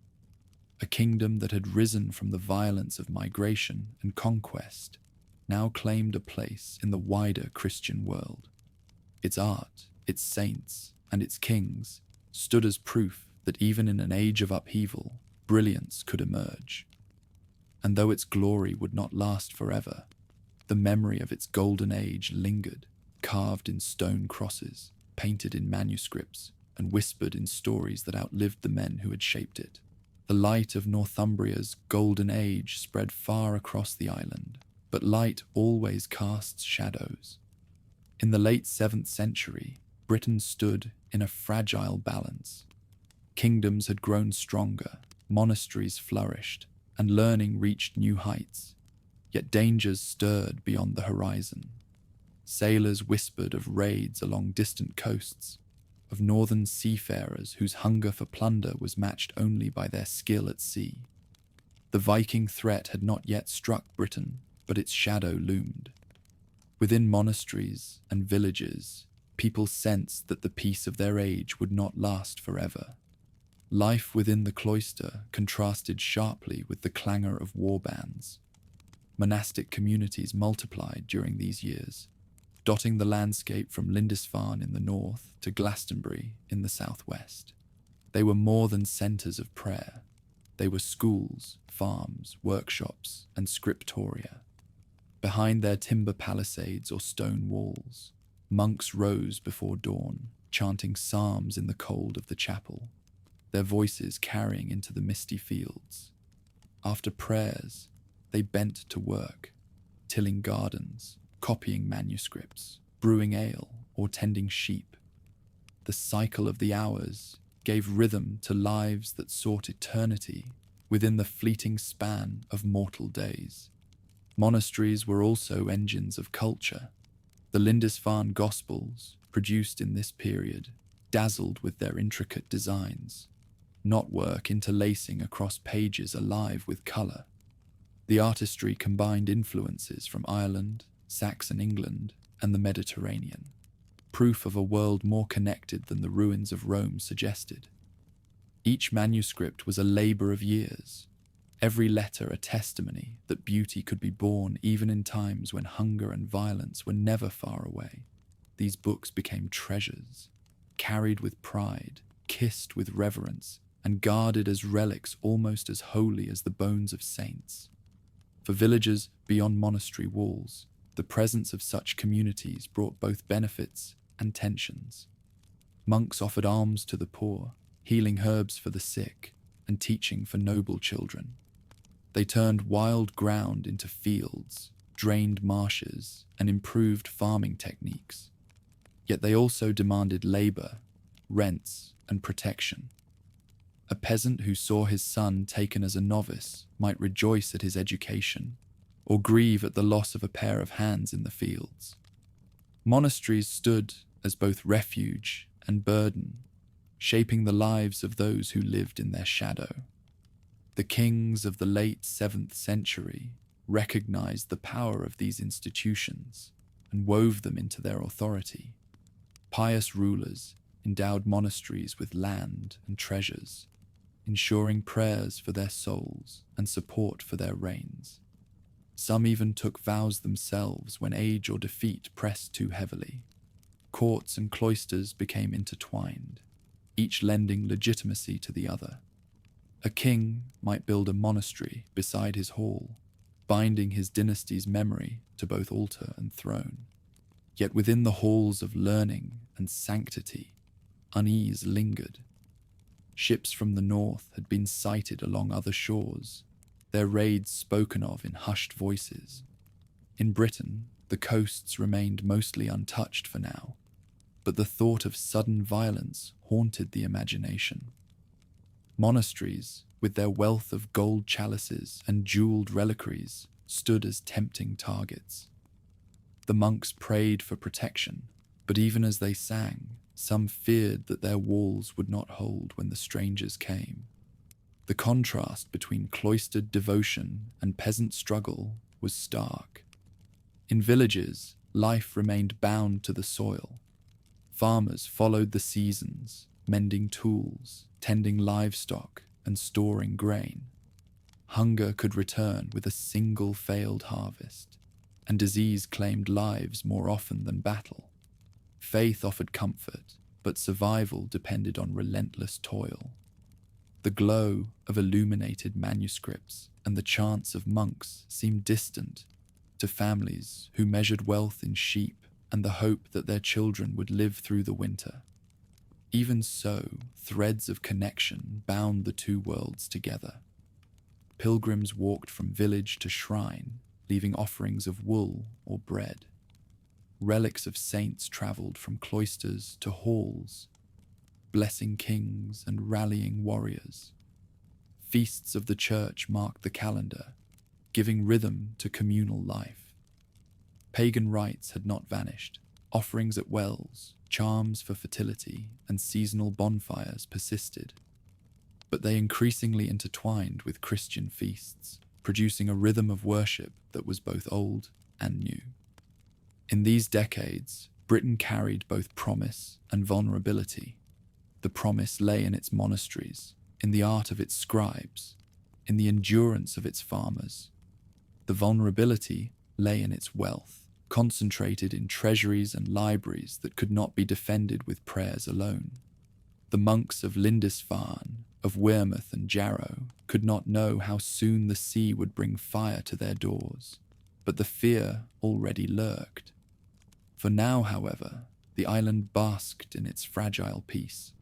[SPEAKER 1] A kingdom that had risen from the violence of migration and conquest now claimed a place in the wider Christian world. Its art, its saints, and its kings stood as proof that even in an age of upheaval, brilliance could emerge. And though its glory would not last forever, the memory of its golden age lingered, carved in stone crosses, painted in manuscripts, and whispered in stories that outlived the men who had shaped it. The light of Northumbria's golden age spread far across the island, but light always casts shadows. In the late 7th century, Britain stood in a fragile balance. Kingdoms had grown stronger, monasteries flourished, and learning reached new heights. Yet dangers stirred beyond the horizon. Sailors whispered of raids along distant coasts, of northern seafarers whose hunger for plunder was matched only by their skill at sea. The Viking threat had not yet struck Britain, but its shadow loomed. Within monasteries and villages, people sensed that the peace of their age would not last forever. Life within the cloister contrasted sharply with the clangor of war bands. Monastic communities multiplied during these years, dotting the landscape from Lindisfarne in the north to Glastonbury in the southwest. They were more than centres of prayer. They were schools, farms, workshops, and scriptoria. Behind their timber palisades or stone walls, monks rose before dawn, chanting psalms in the cold of the chapel, their voices carrying into the misty fields. After prayers, they bent to work, tilling gardens, copying manuscripts, brewing ale, or tending sheep. The cycle of the hours gave rhythm to lives that sought eternity within the fleeting span of mortal days. Monasteries were also engines of culture. The Lindisfarne Gospels, produced in this period, dazzled with their intricate designs, knotwork interlacing across pages alive with colour. The artistry combined influences from Ireland, Saxon England, and the Mediterranean, proof of a world more connected than the ruins of Rome suggested. Each manuscript was a labour of years, every letter a testimony that beauty could be born even in times when hunger and violence were never far away. These books became treasures, carried with pride, kissed with reverence, and guarded as relics almost as holy as the bones of saints. For villagers beyond monastery walls, the presence of such communities brought both benefits and tensions. Monks offered alms to the poor, healing herbs for the sick, and teaching for noble children. They turned wild ground into fields, drained marshes, and improved farming techniques. Yet they also demanded labour, rents, and protection. A peasant who saw his son taken as a novice might rejoice at his education, or grieve at the loss of a pair of hands in the fields. Monasteries stood as both refuge and burden, shaping the lives of those who lived in their shadow. The kings of the late 7th century recognized the power of these institutions and wove them into their authority. Pious rulers endowed monasteries with land and treasures, ensuring prayers for their souls and support for their reigns. Some even took vows themselves when age or defeat pressed too heavily. Courts and cloisters became intertwined, each lending legitimacy to the other. A king might build a monastery beside his hall, binding his dynasty's memory to both altar and throne. Yet within the halls of learning and sanctity, unease lingered. Ships from the north had been sighted along other shores, their raids spoken of in hushed voices. In Britain, the coasts remained mostly untouched for now, but the thought of sudden violence haunted the imagination. Monasteries, with their wealth of gold chalices and jeweled reliquaries, stood as tempting targets. The monks prayed for protection, but even as they sang, some feared that their walls would not hold when the strangers came. The contrast between cloistered devotion and peasant struggle was stark. In villages, life remained bound to the soil. Farmers followed the seasons, mending tools, tending livestock, and storing grain. Hunger could return with a single failed harvest, and disease claimed lives more often than battle. Faith offered comfort, but survival depended on relentless toil. The glow of illuminated manuscripts and the chants of monks seemed distant to families who measured wealth in sheep and the hope that their children would live through the winter. Even so, threads of connection bound the two worlds together. Pilgrims walked from village to shrine, leaving offerings of wool or bread. Relics of saints travelled from cloisters to halls, blessing kings and rallying warriors. Feasts of the church marked the calendar, giving rhythm to communal life. Pagan rites had not vanished. Offerings at wells, charms for fertility, and seasonal bonfires persisted. But they increasingly intertwined with Christian feasts, producing a rhythm of worship that was both old and new. In these decades, Britain carried both promise and vulnerability. The promise lay in its monasteries, in the art of its scribes, in the endurance of its farmers. The vulnerability lay in its wealth, concentrated in treasuries and libraries that could not be defended with prayers alone. The monks of Lindisfarne, of Wearmouth and Jarrow could not know how soon the sea would bring fire to their doors, but the fear already lurked. For now, however, the island basked in its fragile peace.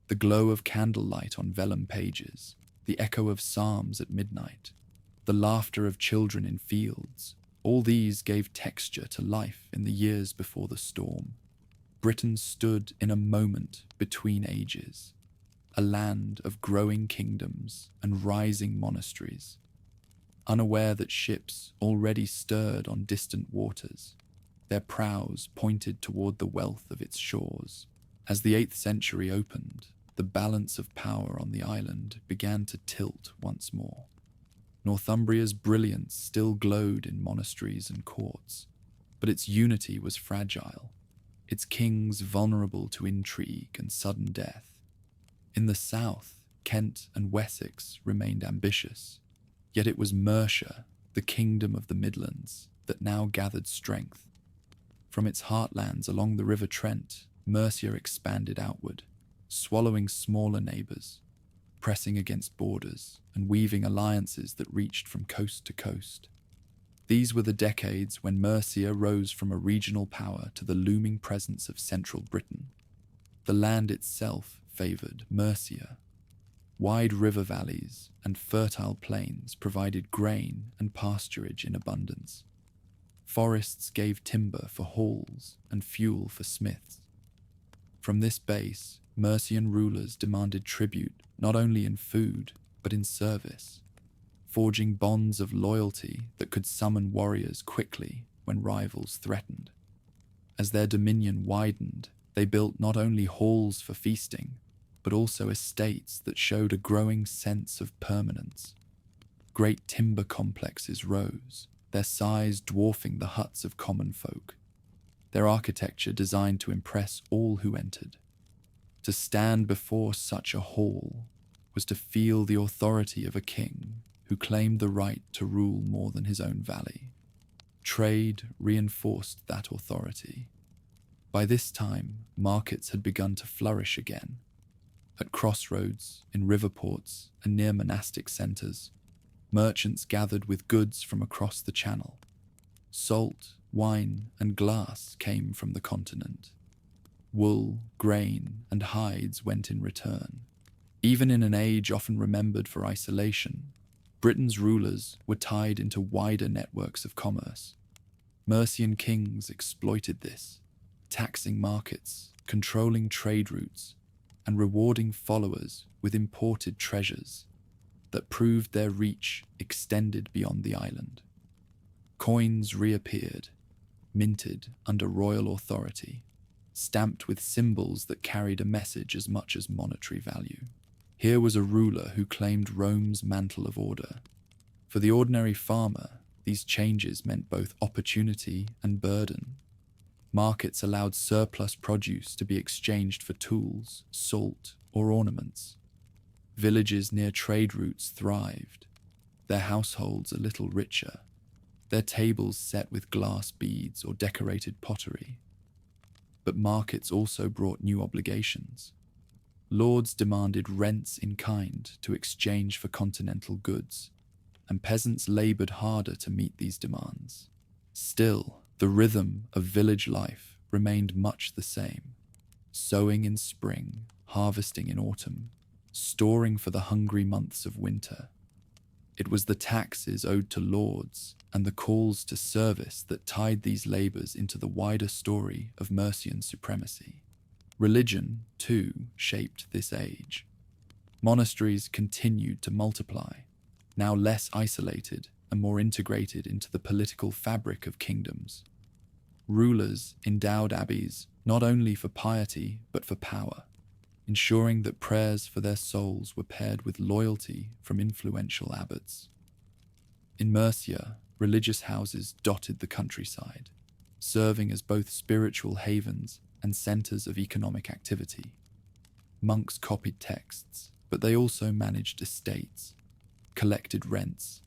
[SPEAKER 1] The glow of candlelight on vellum pages, the echo of psalms at midnight, the laughter of children in fields, all these gave texture to life in the years before the storm. Britain stood in a moment between ages, a land of growing kingdoms and rising monasteries, unaware that ships already stirred on distant waters, their prows pointed toward the wealth of its shores. As the 8th century opened, the balance of power on the island began to tilt once more. Northumbria's brilliance still glowed in monasteries and courts, but its unity was fragile, its kings vulnerable to intrigue and sudden death. In the south, Kent and Wessex remained ambitious, yet it was Mercia, the kingdom of the Midlands, that now gathered strength. From its heartlands along the River Trent, Mercia expanded outward, swallowing smaller neighbours, pressing against borders and weaving alliances that reached from coast to coast. These were the decades when Mercia rose from a regional power to the looming presence of central Britain. The land itself favoured Mercia. Wide river valleys and fertile plains provided grain and pasturage in abundance. Forests gave timber for halls and fuel for smiths. From this base, Mercian rulers demanded tribute not only in food, but in service, forging bonds of loyalty that could summon warriors quickly when rivals threatened. As their dominion widened, they built not only halls for feasting, but also estates that showed a growing sense of permanence. Great timber complexes rose, their size dwarfing the huts of common folk, their architecture designed to impress all who entered. To stand before such a hall was to feel the authority of a king who claimed the right to rule more than his own valley. Trade reinforced that authority. By this time, markets had begun to flourish again. At crossroads, in river ports, and near monastic centres, merchants gathered with goods from across the channel. Salt, wine, and glass came from the continent. Wool, grain, and hides went in return. Even in an age often remembered for isolation, Britain's rulers were tied into wider networks of commerce. Mercian kings exploited this, taxing markets, controlling trade routes, and rewarding followers with imported treasures that proved their reach extended beyond the island. Coins reappeared, minted under royal authority, stamped with symbols that carried a message as much as monetary value. Here was a ruler who claimed Rome's mantle of order. For the ordinary farmer, these changes meant both opportunity and burden. Markets allowed surplus produce to be exchanged for tools, salt, or ornaments. Villages near trade routes thrived, their households a little richer, their tables set with glass beads or decorated pottery. But markets also brought new obligations. Lords demanded rents in kind to exchange for continental goods, and peasants laboured harder to meet these demands. Still, the rhythm of village life remained much the same. Sowing in spring, harvesting in autumn, storing for the hungry months of winter. It was the taxes owed to lords and the calls to service that tied these labours into the wider story of Mercian supremacy. Religion, too, shaped this age. Monasteries continued to multiply, now less isolated and more integrated into the political fabric of kingdoms. Rulers endowed abbeys not only for piety but for power, ensuring that prayers for their souls were paired with loyalty from influential abbots. In Mercia, religious houses dotted the countryside, serving as both spiritual havens and centres of economic activity. Monks copied texts, but they also managed estates, collected rents,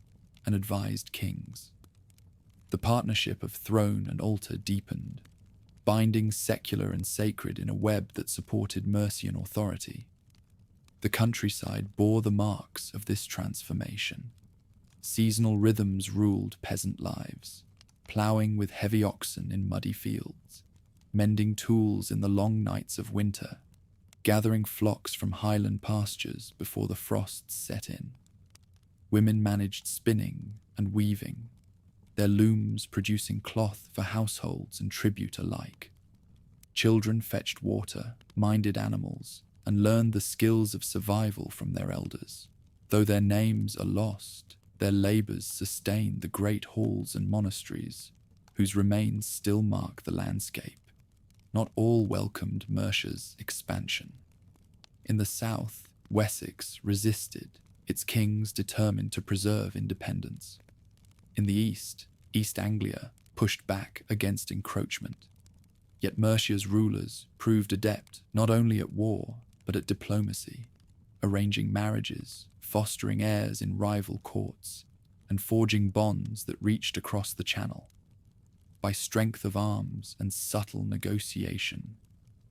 [SPEAKER 1] and advised kings. The partnership of throne and altar deepened, binding secular and sacred in a web that supported Mercian authority. The countryside bore the marks of this transformation. Seasonal rhythms ruled peasant lives, ploughing with heavy oxen in muddy fields, mending tools in the long nights of winter, gathering flocks from highland pastures before the frosts set in. Women managed spinning and weaving, their looms producing cloth for households and tribute alike. Children fetched water, minded animals, and learned the skills of survival from their elders. Though their names are lost, their labours sustain the great halls and monasteries, whose remains still mark the landscape. Not all welcomed Mercia's expansion. In the south, Wessex resisted, its kings determined to preserve independence. In the east, East Anglia pushed back against encroachment. Yet Mercia's rulers proved adept not only at war, but at diplomacy, arranging marriages, fostering heirs in rival courts, and forging bonds that reached across the Channel. By strength of arms and subtle negotiation,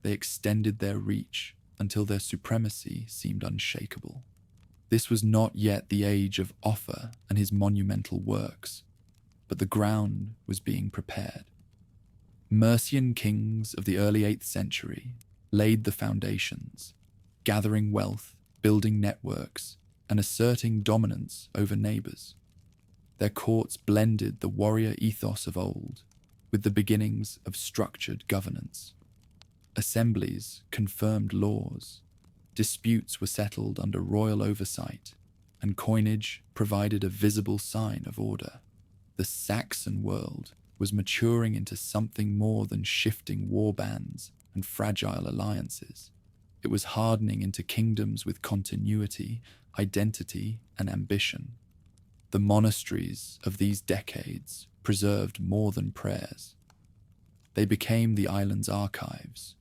[SPEAKER 1] they extended their reach until their supremacy seemed unshakable. This was not yet the age of Offa and his monumental works, but the ground was being prepared. Mercian kings of the early 8th century laid the foundations, gathering wealth, building networks, and asserting dominance over neighbours. Their courts blended the warrior ethos of old with the beginnings of structured governance. Assemblies confirmed laws, disputes were settled under royal oversight, and coinage provided a visible sign of order. The Saxon world was maturing into something more than shifting warbands and fragile alliances. It was hardening into kingdoms with continuity, identity, and ambition. The monasteries of these decades preserved more than prayers. They became the island's archives,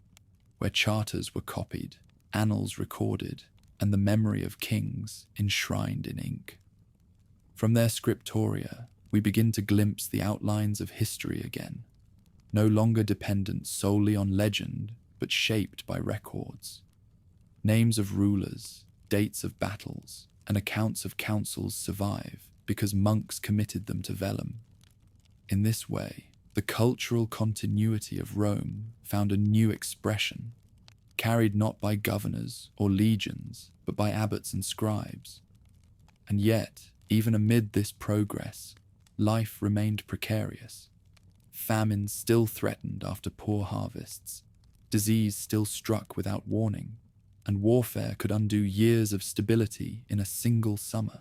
[SPEAKER 1] where charters were copied, annals recorded, and the memory of kings enshrined in ink. From their scriptoria, we begin to glimpse the outlines of history again, no longer dependent solely on legend, but shaped by records. Names of rulers, dates of battles, and accounts of councils survive because monks committed them to vellum. In this way, the cultural continuity of Rome found a new expression, carried not by governors or legions, but by abbots and scribes. And yet, even amid this progress, life remained precarious. Famine still threatened after poor harvests, disease still struck without warning, and warfare could undo years of stability in a single summer.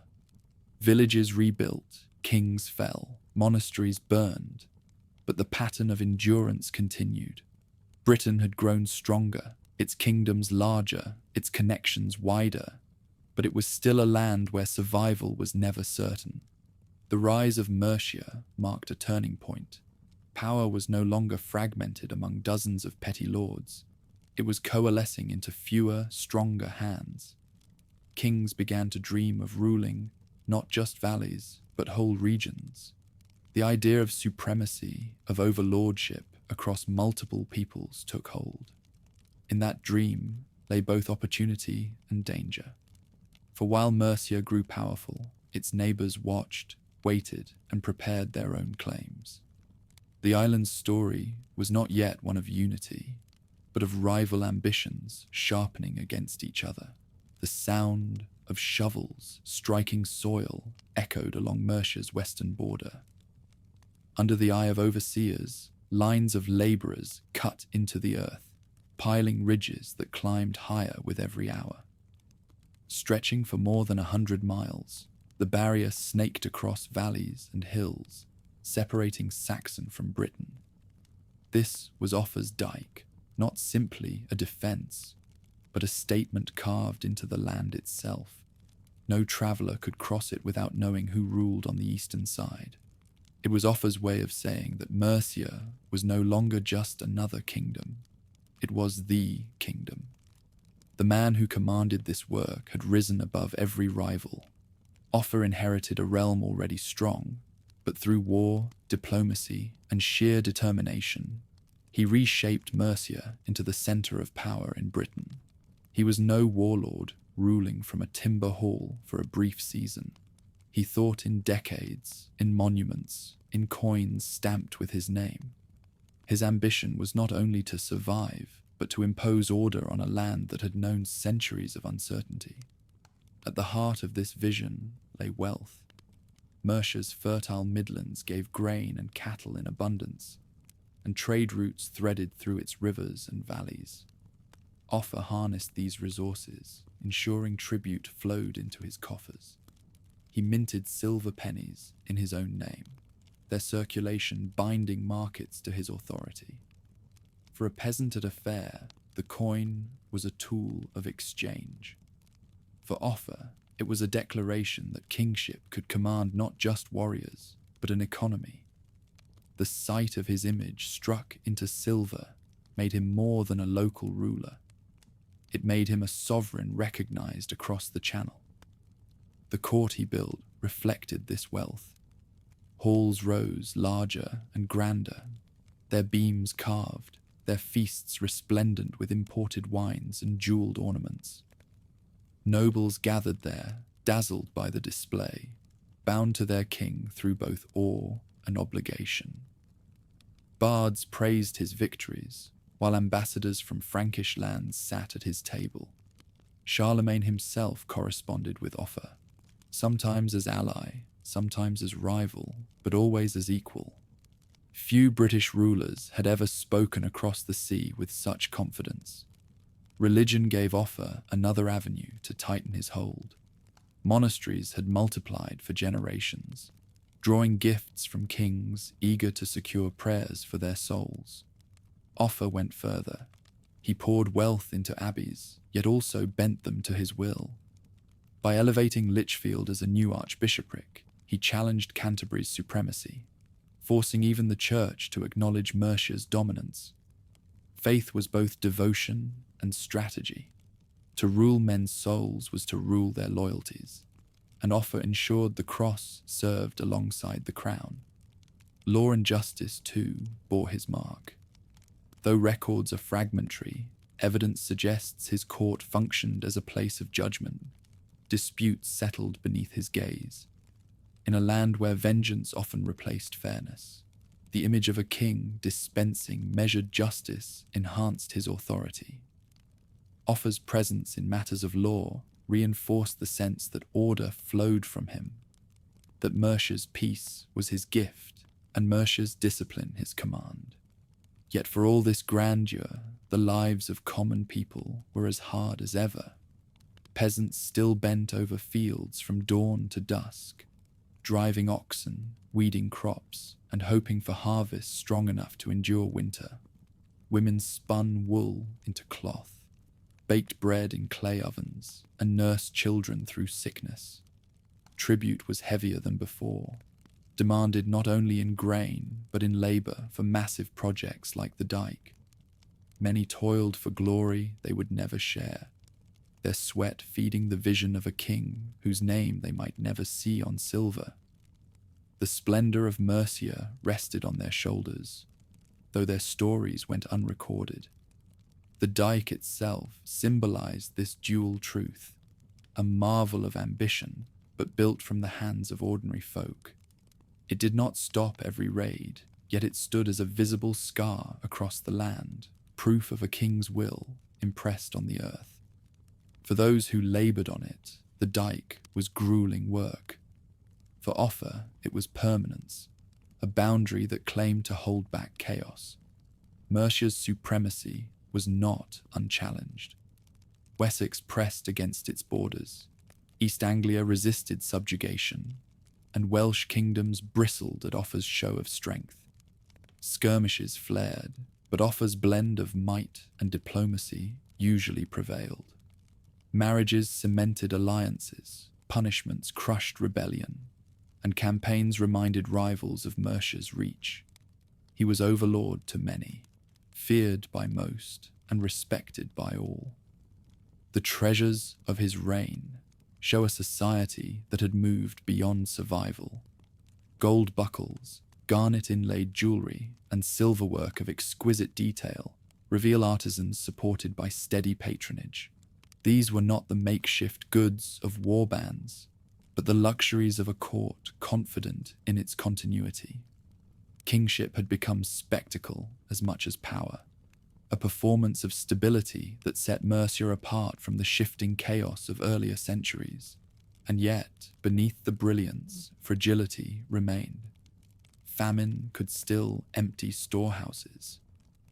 [SPEAKER 1] Villages rebuilt, kings fell, monasteries burned, but the pattern of endurance continued. Britain had grown stronger, its kingdoms larger, its connections wider, but it was still a land where survival was never certain. The rise of Mercia marked a turning point. Power was no longer fragmented among dozens of petty lords. It was coalescing into fewer, stronger hands. Kings began to dream of ruling not just valleys, but whole regions. The idea of supremacy, of overlordship across multiple peoples took hold. In that dream lay both opportunity and danger. For while Mercia grew powerful, its neighbours watched, waited, and prepared their own claims. The island's story was not yet one of unity, but of rival ambitions sharpening against each other. The sound of shovels striking soil echoed along Mercia's western border. Under the eye of overseers, lines of labourers cut into the earth, piling ridges that climbed higher with every hour. Stretching for more than 100 miles, the barrier snaked across valleys and hills, separating Saxon from Britain. This was Offa's dike, not simply a defence, but a statement carved into the land itself. No traveller could cross it without knowing who ruled on the eastern side. It was Offa's way of saying that Mercia was no longer just another kingdom. It was the kingdom. The man who commanded this work had risen above every rival. Offa inherited a realm already strong, But through war, diplomacy, and sheer determination, he reshaped Mercia into the centre of power in Britain. He was no warlord ruling from a timber hall for a brief season. He thought in decades, in monuments, in coins stamped with his name. His ambition was not only to survive, but to impose order on a land that had known centuries of uncertainty. At the heart of this vision lay wealth. Mercia's fertile midlands gave grain and cattle in abundance, and trade routes threaded through its rivers and valleys. Offa harnessed these resources, ensuring tribute flowed into his coffers. He minted silver pennies in his own name, their circulation binding markets to his authority. For a peasant at a fair, the coin was a tool of exchange. For Offa, it was a declaration that kingship could command not just warriors, but an economy. The sight of his image struck into silver made him more than a local ruler. It made him a sovereign recognized across the channel. The court he built reflected this wealth. Halls rose larger and grander, their beams carved, their feasts resplendent with imported wines and jeweled ornaments. Nobles gathered there, dazzled by the display, bound to their king through both awe and obligation. Bards praised his victories, while ambassadors from Frankish lands sat at his table. Charlemagne himself corresponded with Offa, sometimes as ally, sometimes as rival, but always as equal. Few British rulers had ever spoken across the sea with such confidence. Religion gave Offa another avenue to tighten his hold. Monasteries had multiplied for generations, drawing gifts from kings eager to secure prayers for their souls. Offa went further. He poured wealth into abbeys, yet also bent them to his will. By elevating Lichfield as a new archbishopric, he challenged Canterbury's supremacy, forcing even the church to acknowledge Mercia's dominance. Faith was both devotion and strategy. To rule men's souls was to rule their loyalties, and Offa ensured the cross served alongside the crown. Law and justice, too, bore his mark. Though records are fragmentary, evidence suggests his court functioned as a place of judgment, disputes settled beneath his gaze. In a land where vengeance often replaced fairness, the image of a king dispensing measured justice enhanced his authority. Offa's presence in matters of law reinforced the sense that order flowed from him, that Mercia's peace was his gift and Mercia's discipline his command. Yet for all this grandeur, the lives of common people were as hard as ever. Peasants still bent over fields from dawn to dusk, driving oxen, weeding crops, and hoping for harvests strong enough to endure winter. Women spun wool into cloth, baked bread in clay ovens, and nursed children through sickness. Tribute was heavier than before, demanded not only in grain, but in labour for massive projects like the dike. Many toiled for glory they would never share, their sweat feeding the vision of a king whose name they might never see on silver. The splendour of Mercia rested on their shoulders, though their stories went unrecorded. The dike itself symbolised this dual truth, a marvel of ambition, but built from the hands of ordinary folk. It did not stop every raid, yet it stood as a visible scar across the land, proof of a king's will impressed on the earth. For those who laboured on it, the dike was gruelling work. For Offa, it was permanence, a boundary that claimed to hold back chaos. Mercia's supremacy was not unchallenged. Wessex pressed against its borders, East Anglia resisted subjugation, and Welsh kingdoms bristled at Offa's show of strength. Skirmishes flared, but Offa's blend of might and diplomacy usually prevailed. Marriages cemented alliances, punishments crushed rebellion, and campaigns reminded rivals of Mercia's reach. He was overlord to many, feared by most, and respected by all. The treasures of his reign show a society that had moved beyond survival. Gold buckles, garnet-inlaid jewelry, and silverwork of exquisite detail reveal artisans supported by steady patronage. These were not the makeshift goods of warbands, but the luxuries of a court confident in its continuity. Kingship had become spectacle as much as power, a performance of stability that set Mercia apart from the shifting chaos of earlier centuries. And yet, beneath the brilliance, fragility remained. Famine could still empty storehouses.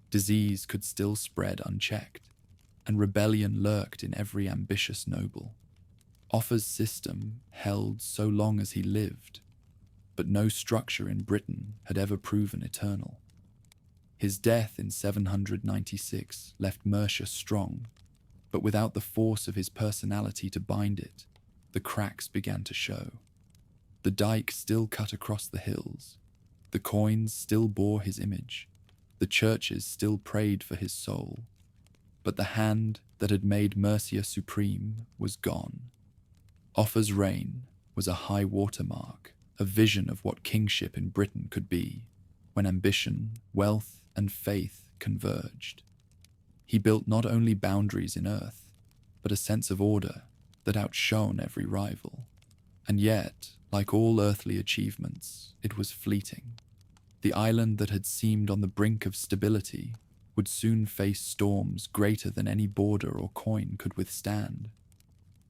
[SPEAKER 1] Disease could still spread unchecked, and rebellion lurked in every ambitious noble. Offa's system held so long as he lived, but no structure in Britain had ever proven eternal. His death in 796 left Mercia strong, but without the force of his personality to bind it, the cracks began to show. The dike still cut across the hills, the coins still bore his image, the churches still prayed for his soul, but the hand that had made Mercia supreme was gone. Offa's reign was a high watermark, a vision of what kingship in Britain could be, when ambition, wealth, and faith converged. He built not only boundaries in earth, but a sense of order that outshone every rival. And yet, like all earthly achievements, it was fleeting. The island that had seemed on the brink of stability would soon face storms greater than any border or coin could withstand.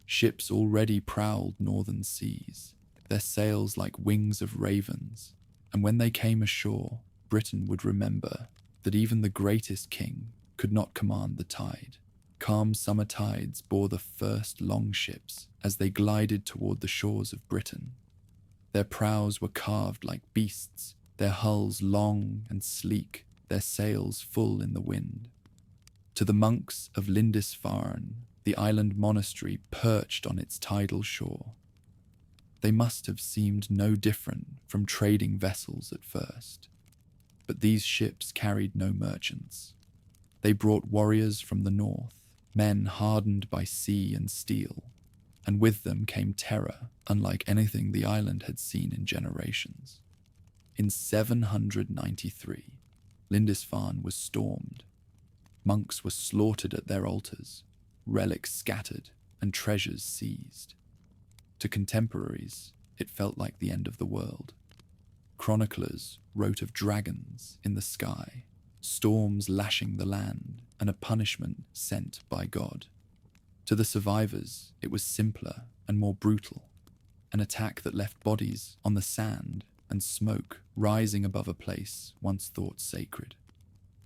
[SPEAKER 1] Ships already prowled northern seas, their sails like wings of ravens, and when they came ashore, Britain would remember that even the greatest king could not command the tide. Calm summer tides bore the first longships as they glided toward the shores of Britain. Their prows were carved like beasts, their hulls long and sleek, their sails full in the wind. To the monks of Lindisfarne, the island monastery perched on its tidal shore. They must have seemed no different from trading vessels at first. But these ships carried no merchants. They brought warriors from the north, men hardened by sea and steel, and with them came terror unlike anything the island had seen in generations. In 793, Lindisfarne was stormed. Monks were slaughtered at their altars, relics scattered, and treasures seized. To contemporaries, it felt like the end of the world. Chroniclers wrote of dragons in the sky, storms lashing the land, and a punishment sent by God. To the survivors, it was simpler and more brutal, an attack that left bodies on the sand and smoke rising above a place once thought sacred.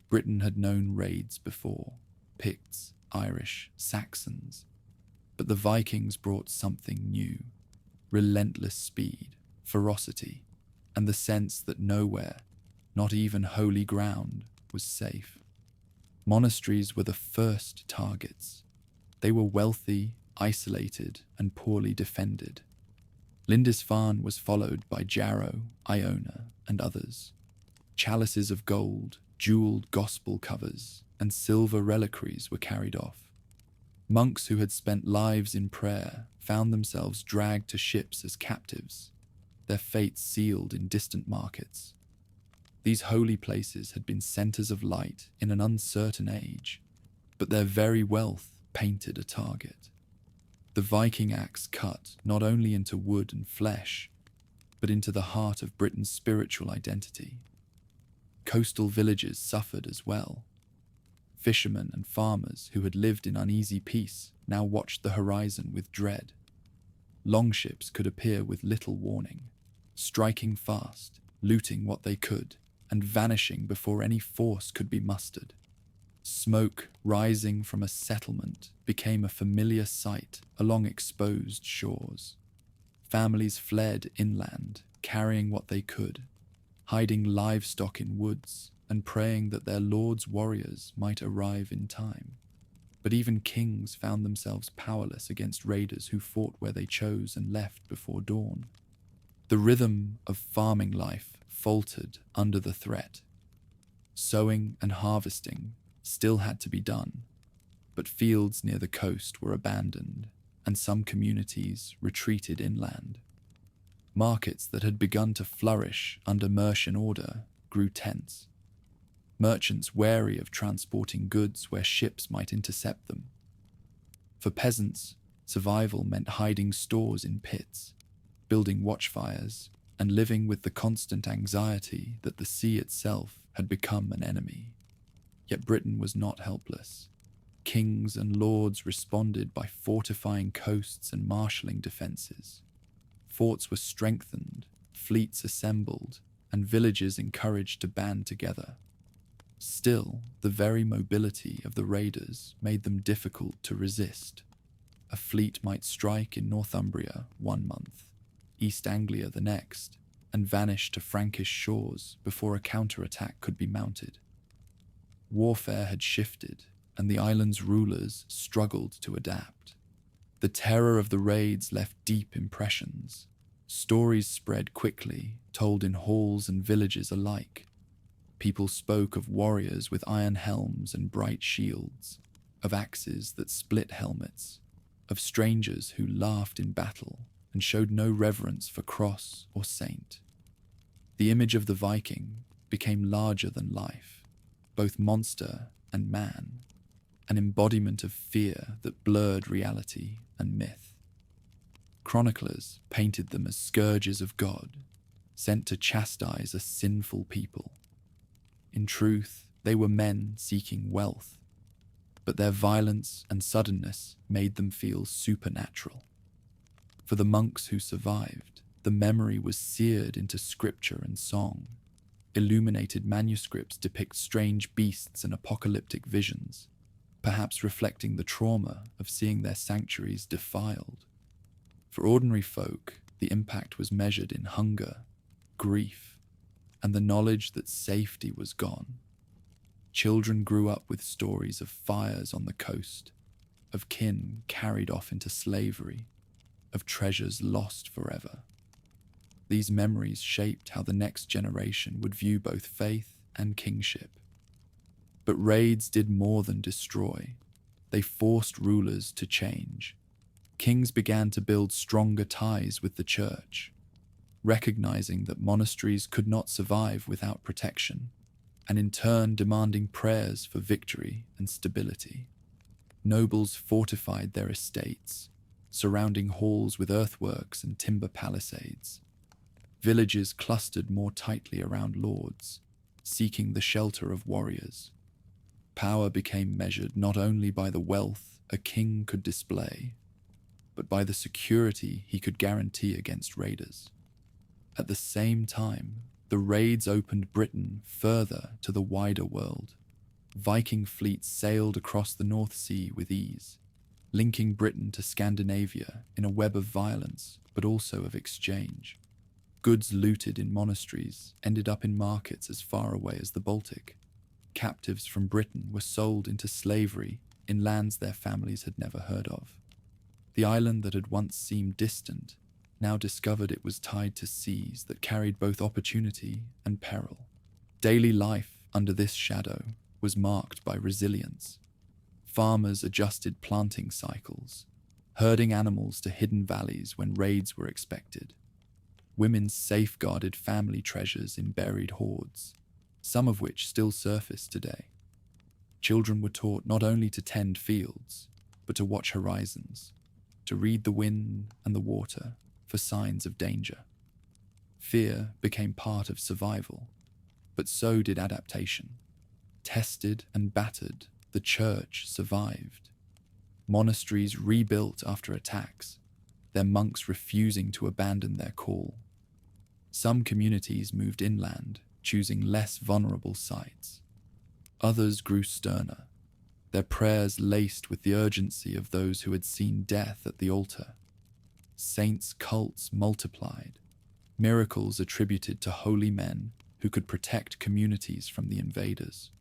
[SPEAKER 1] Britain had known raids before, Picts, Irish, Saxons, but the Vikings brought something new, relentless speed, ferocity, and the sense that nowhere, not even holy ground, was safe. Monasteries were the first targets. They were wealthy, isolated, and poorly defended. Lindisfarne was followed by Jarrow, Iona, and others. Chalices of gold, jeweled gospel covers, and silver reliquaries were carried off. Monks who had spent lives in prayer found themselves dragged to ships as captives, their fates sealed in distant markets. These holy places had been centers of light in an uncertain age, but their very wealth painted a target. The Viking axe cut not only into wood and flesh, but into the heart of Britain's spiritual identity. Coastal villages suffered as well. Fishermen and farmers who had lived in uneasy peace now watched the horizon with dread. Longships could appear with little warning, striking fast, looting what they could, and vanishing before any force could be mustered. Smoke rising from a settlement became a familiar sight along exposed shores. Families fled inland, carrying what they could, hiding livestock in woods and praying that their lord's warriors might arrive in time. But even kings found themselves powerless against raiders who fought where they chose and left before dawn. The rhythm of farming life faltered under the threat. Sowing and harvesting still had to be done, but fields near the coast were abandoned, and some communities retreated inland. Markets that had begun to flourish under Mercian order grew tense. Merchants wary of transporting goods where ships might intercept them. For peasants, survival meant hiding stores in pits, building watchfires, and living with the constant anxiety that the sea itself had become an enemy. Yet Britain was not helpless. Kings and lords responded by fortifying coasts and marshalling defences. Forts were strengthened, fleets assembled, and villages encouraged to band together. Still, the very mobility of the raiders made them difficult to resist. A fleet might strike in Northumbria one month, East Anglia the next, and vanish to Frankish shores before a counterattack could be mounted. Warfare had shifted, and the island's rulers struggled to adapt. The terror of the raids left deep impressions. Stories spread quickly, told in halls and villages alike. People spoke of warriors with iron helms and bright shields, of axes that split helmets, of strangers who laughed in battle and showed no reverence for cross or saint. The image of the Viking became larger than life, both monster and man, an embodiment of fear that blurred reality and myth. Chroniclers painted them as scourges of God, sent to chastise a sinful people. In truth, they were men seeking wealth, but their violence and suddenness made them feel supernatural. For the monks who survived, the memory was seared into scripture and song. Illuminated manuscripts depict strange beasts and apocalyptic visions, perhaps reflecting the trauma of seeing their sanctuaries defiled. For ordinary folk, the impact was measured in hunger, grief, and the knowledge that safety was gone. Children grew up with stories of fires on the coast, of kin carried off into slavery, of treasures lost forever. These memories shaped how the next generation would view both faith and kingship. But raids did more than destroy. They forced rulers to change. Kings began to build stronger ties with the church, recognizing that monasteries could not survive without protection, and in turn demanding prayers for victory and stability. Nobles fortified their estates, surrounding halls with earthworks and timber palisades. Villages clustered more tightly around lords, seeking the shelter of warriors. Power became measured not only by the wealth a king could display, but by the security he could guarantee against raiders. At the same time, the raids opened Britain further to the wider world. Viking fleets sailed across the North Sea with ease, linking Britain to Scandinavia in a web of violence, but also of exchange. Goods looted in monasteries ended up in markets as far away as the Baltic. Captives from Britain were sold into slavery in lands their families had never heard of. The island that had once seemed distant now discovered it was tied to seas that carried both opportunity and peril. Daily life under this shadow was marked by resilience. Farmers adjusted planting cycles, herding animals to hidden valleys when raids were expected. Women safeguarded family treasures in buried hoards, some of which still surface today. Children were taught not only to tend fields, but to watch horizons, to read the wind and the water for signs of danger. Fear became part of survival, but so did adaptation. Tested and battered, the church survived. Monasteries rebuilt after attacks, their monks refusing to abandon their call. Some communities moved inland, choosing less vulnerable sites. Others grew sterner, their prayers laced with the urgency of those who had seen death at the altar. Saints' cults multiplied, miracles attributed to holy men who could protect communities from the invaders.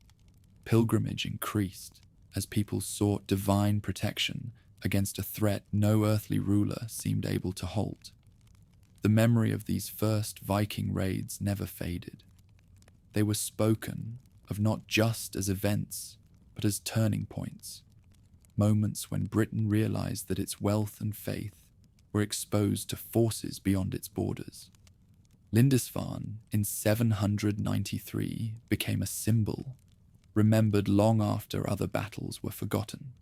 [SPEAKER 1] Pilgrimage increased as people sought divine protection against a threat no earthly ruler seemed able to halt. The memory of these first Viking raids never faded. They were spoken of not just as events, but as turning points, moments when Britain realized that its wealth and faith were exposed to forces beyond its borders. Lindisfarne, in 793, became a symbol, remembered long after other battles were forgotten.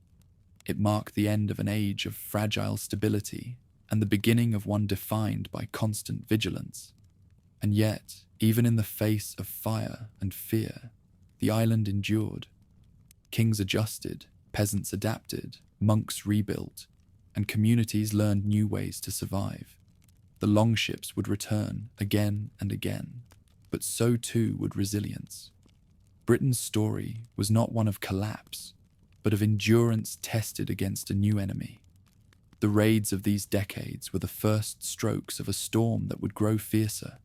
[SPEAKER 1] It marked the end of an age of fragile stability and the beginning of one defined by constant vigilance. And yet, even in the face of fire and fear, the island endured. Kings adjusted, peasants adapted, monks rebuilt, and communities learned new ways to survive. The longships would return again and again, but so too would resilience. Britain's story was not one of collapse, but of endurance tested against a new enemy. The raids of these decades were the first strokes of a storm that would grow fiercer,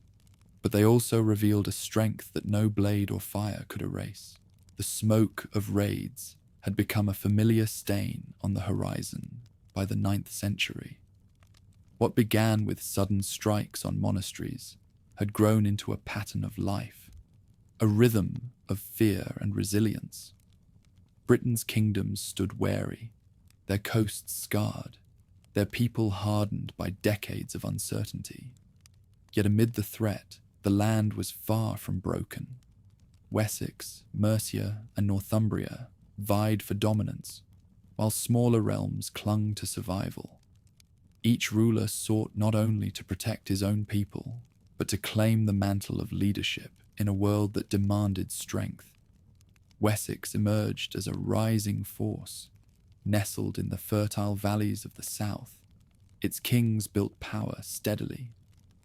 [SPEAKER 1] but they also revealed a strength that no blade or fire could erase. The smoke of raids had become a familiar stain on the horizon by the 9th century. What began with sudden strikes on monasteries had grown into a pattern of life, a rhythm of fear and resilience. Britain's kingdoms stood wary, their coasts scarred, their people hardened by decades of uncertainty. Yet amid the threat, the land was far from broken. Wessex, Mercia, and Northumbria vied for dominance, while smaller realms clung to survival. Each ruler sought not only to protect his own people, but to claim the mantle of leadership in a world that demanded strength. Wessex emerged as a rising force, nestled in the fertile valleys of the south. Its kings built power steadily,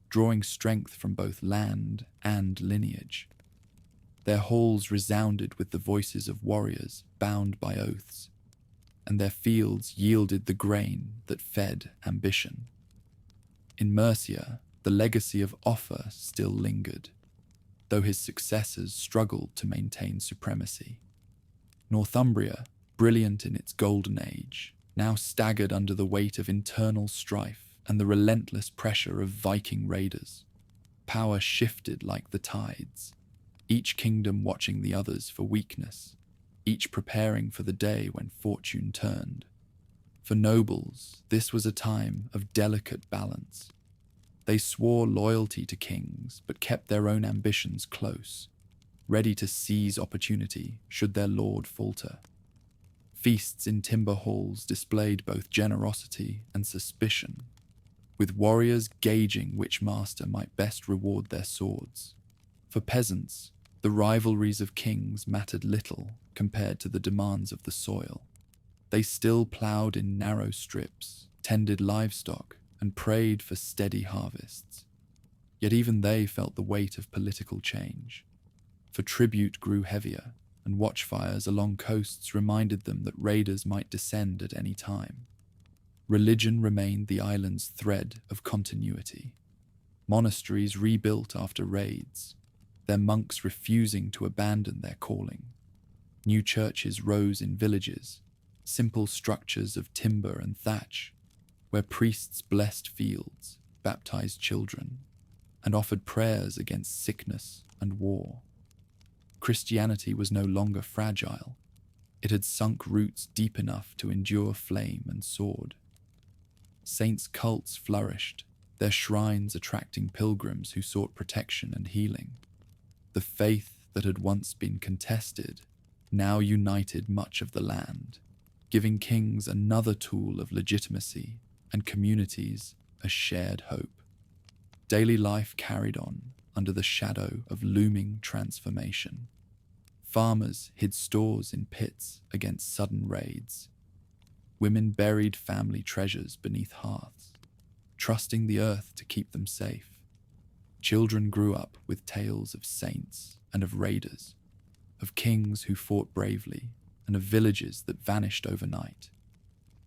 [SPEAKER 1] drawing strength from both land and lineage. Their halls resounded with the voices of warriors bound by oaths, and their fields yielded the grain that fed ambition. In Mercia, the legacy of Offa still lingered, though his successors struggled to maintain supremacy. Northumbria, brilliant in its golden age, now staggered under the weight of internal strife and the relentless pressure of Viking raiders. Power shifted like the tides, each kingdom watching the others for weakness, each preparing for the day when fortune turned. For nobles, this was a time of delicate balance. They swore loyalty to kings, but kept their own ambitions close, ready to seize opportunity should their lord falter. Feasts in timber halls displayed both generosity and suspicion, with warriors gauging which master might best reward their swords. For peasants, the rivalries of kings mattered little compared to the demands of the soil. They still ploughed in narrow strips, tended livestock, and prayed for steady harvests. Yet even they felt the weight of political change, for tribute grew heavier, and watchfires along coasts reminded them that raiders might descend at any time. Religion remained the island's thread of continuity. Monasteries rebuilt after raids, their monks refusing to abandon their calling. New churches rose in villages, simple structures of timber and thatch, where priests blessed fields, baptized children, and offered prayers against sickness and war. Christianity was no longer fragile. It had sunk roots deep enough to endure flame and sword. Saints' cults flourished, their shrines attracting pilgrims who sought protection and healing. The faith that had once been contested now united much of the land, giving kings another tool of legitimacy and communities a shared hope. Daily life carried on under the shadow of looming transformation. Farmers hid stores in pits against sudden raids. Women buried family treasures beneath hearths, trusting the earth to keep them safe. Children grew up with tales of saints and of raiders, of kings who fought bravely, and of villages that vanished overnight.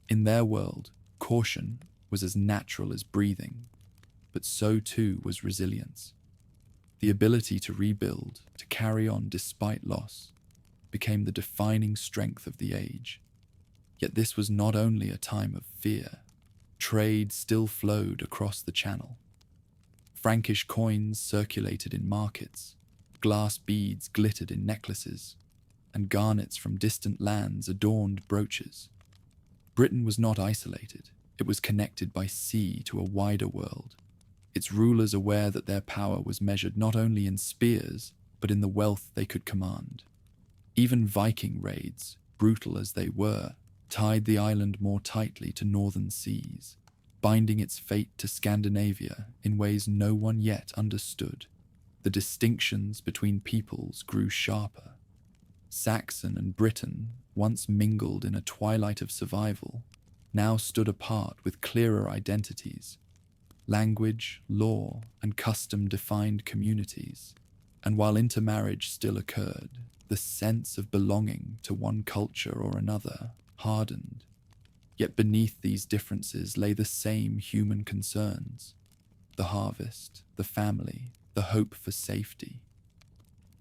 [SPEAKER 1] In their world, caution was as natural as breathing, but so too was resilience. The ability to rebuild, to carry on despite loss, became the defining strength of the age. Yet this was not only a time of fear. Trade still flowed across the channel. Frankish coins circulated in markets, glass beads glittered in necklaces, and garnets from distant lands adorned brooches. Britain was not isolated. It was connected by sea to a wider world, its rulers aware that their power was measured not only in spears, but in the wealth they could command. Even Viking raids, brutal as they were, tied the island more tightly to northern seas, binding its fate to Scandinavia in ways no one yet understood. The distinctions between peoples grew sharper. Saxon and Briton, once mingled in a twilight of survival, now stood apart with clearer identities. Language, law, and custom defined communities, and while intermarriage still occurred, the sense of belonging to one culture or another hardened. Yet beneath these differences lay the same human concerns: the harvest, the family, the hope for safety.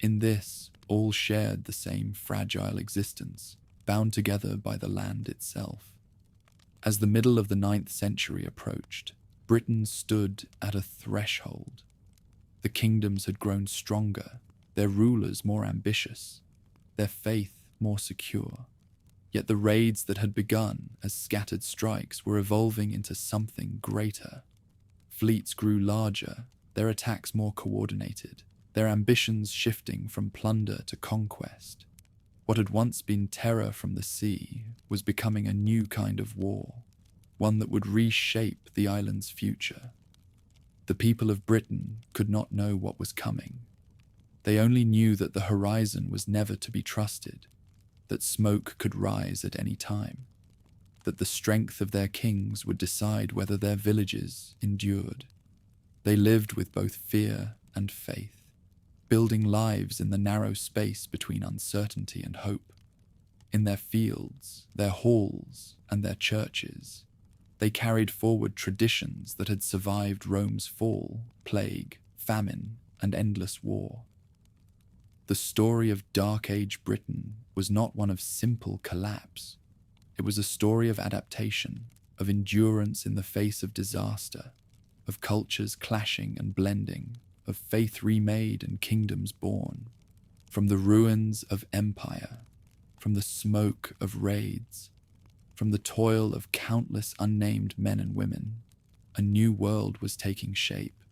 [SPEAKER 1] In this, all shared the same fragile existence, bound together by the land itself. As the middle of the 9th century approached, Britain stood at a threshold. The kingdoms had grown stronger, their rulers more ambitious, their faith more secure. Yet the raids that had begun as scattered strikes were evolving into something greater. Fleets grew larger, their attacks more coordinated, their ambitions shifting from plunder to conquest. What had once been terror from the sea was becoming a new kind of war, one that would reshape the island's future. The people of Britain could not know what was coming. They only knew that the horizon was never to be trusted, that smoke could rise at any time, that the strength of their kings would decide whether their villages endured. They lived with both fear and faith, building lives in the narrow space between uncertainty and hope. In their fields, their halls, and their churches, they carried forward traditions that had survived Rome's fall, plague, famine, and endless war. The story of Dark Age Britain was not one of simple collapse. It was a story of adaptation, of endurance in the face of disaster, of cultures clashing and blending, of faith remade and kingdoms born. From the ruins of empire, from the smoke of raids, from the toil of countless unnamed men and women, a new world was taking shape.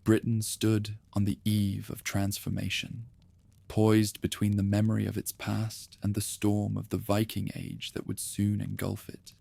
[SPEAKER 1] Britain stood on the eve of transformation, poised between the memory of its past and the storm of the Viking Age that would soon engulf it.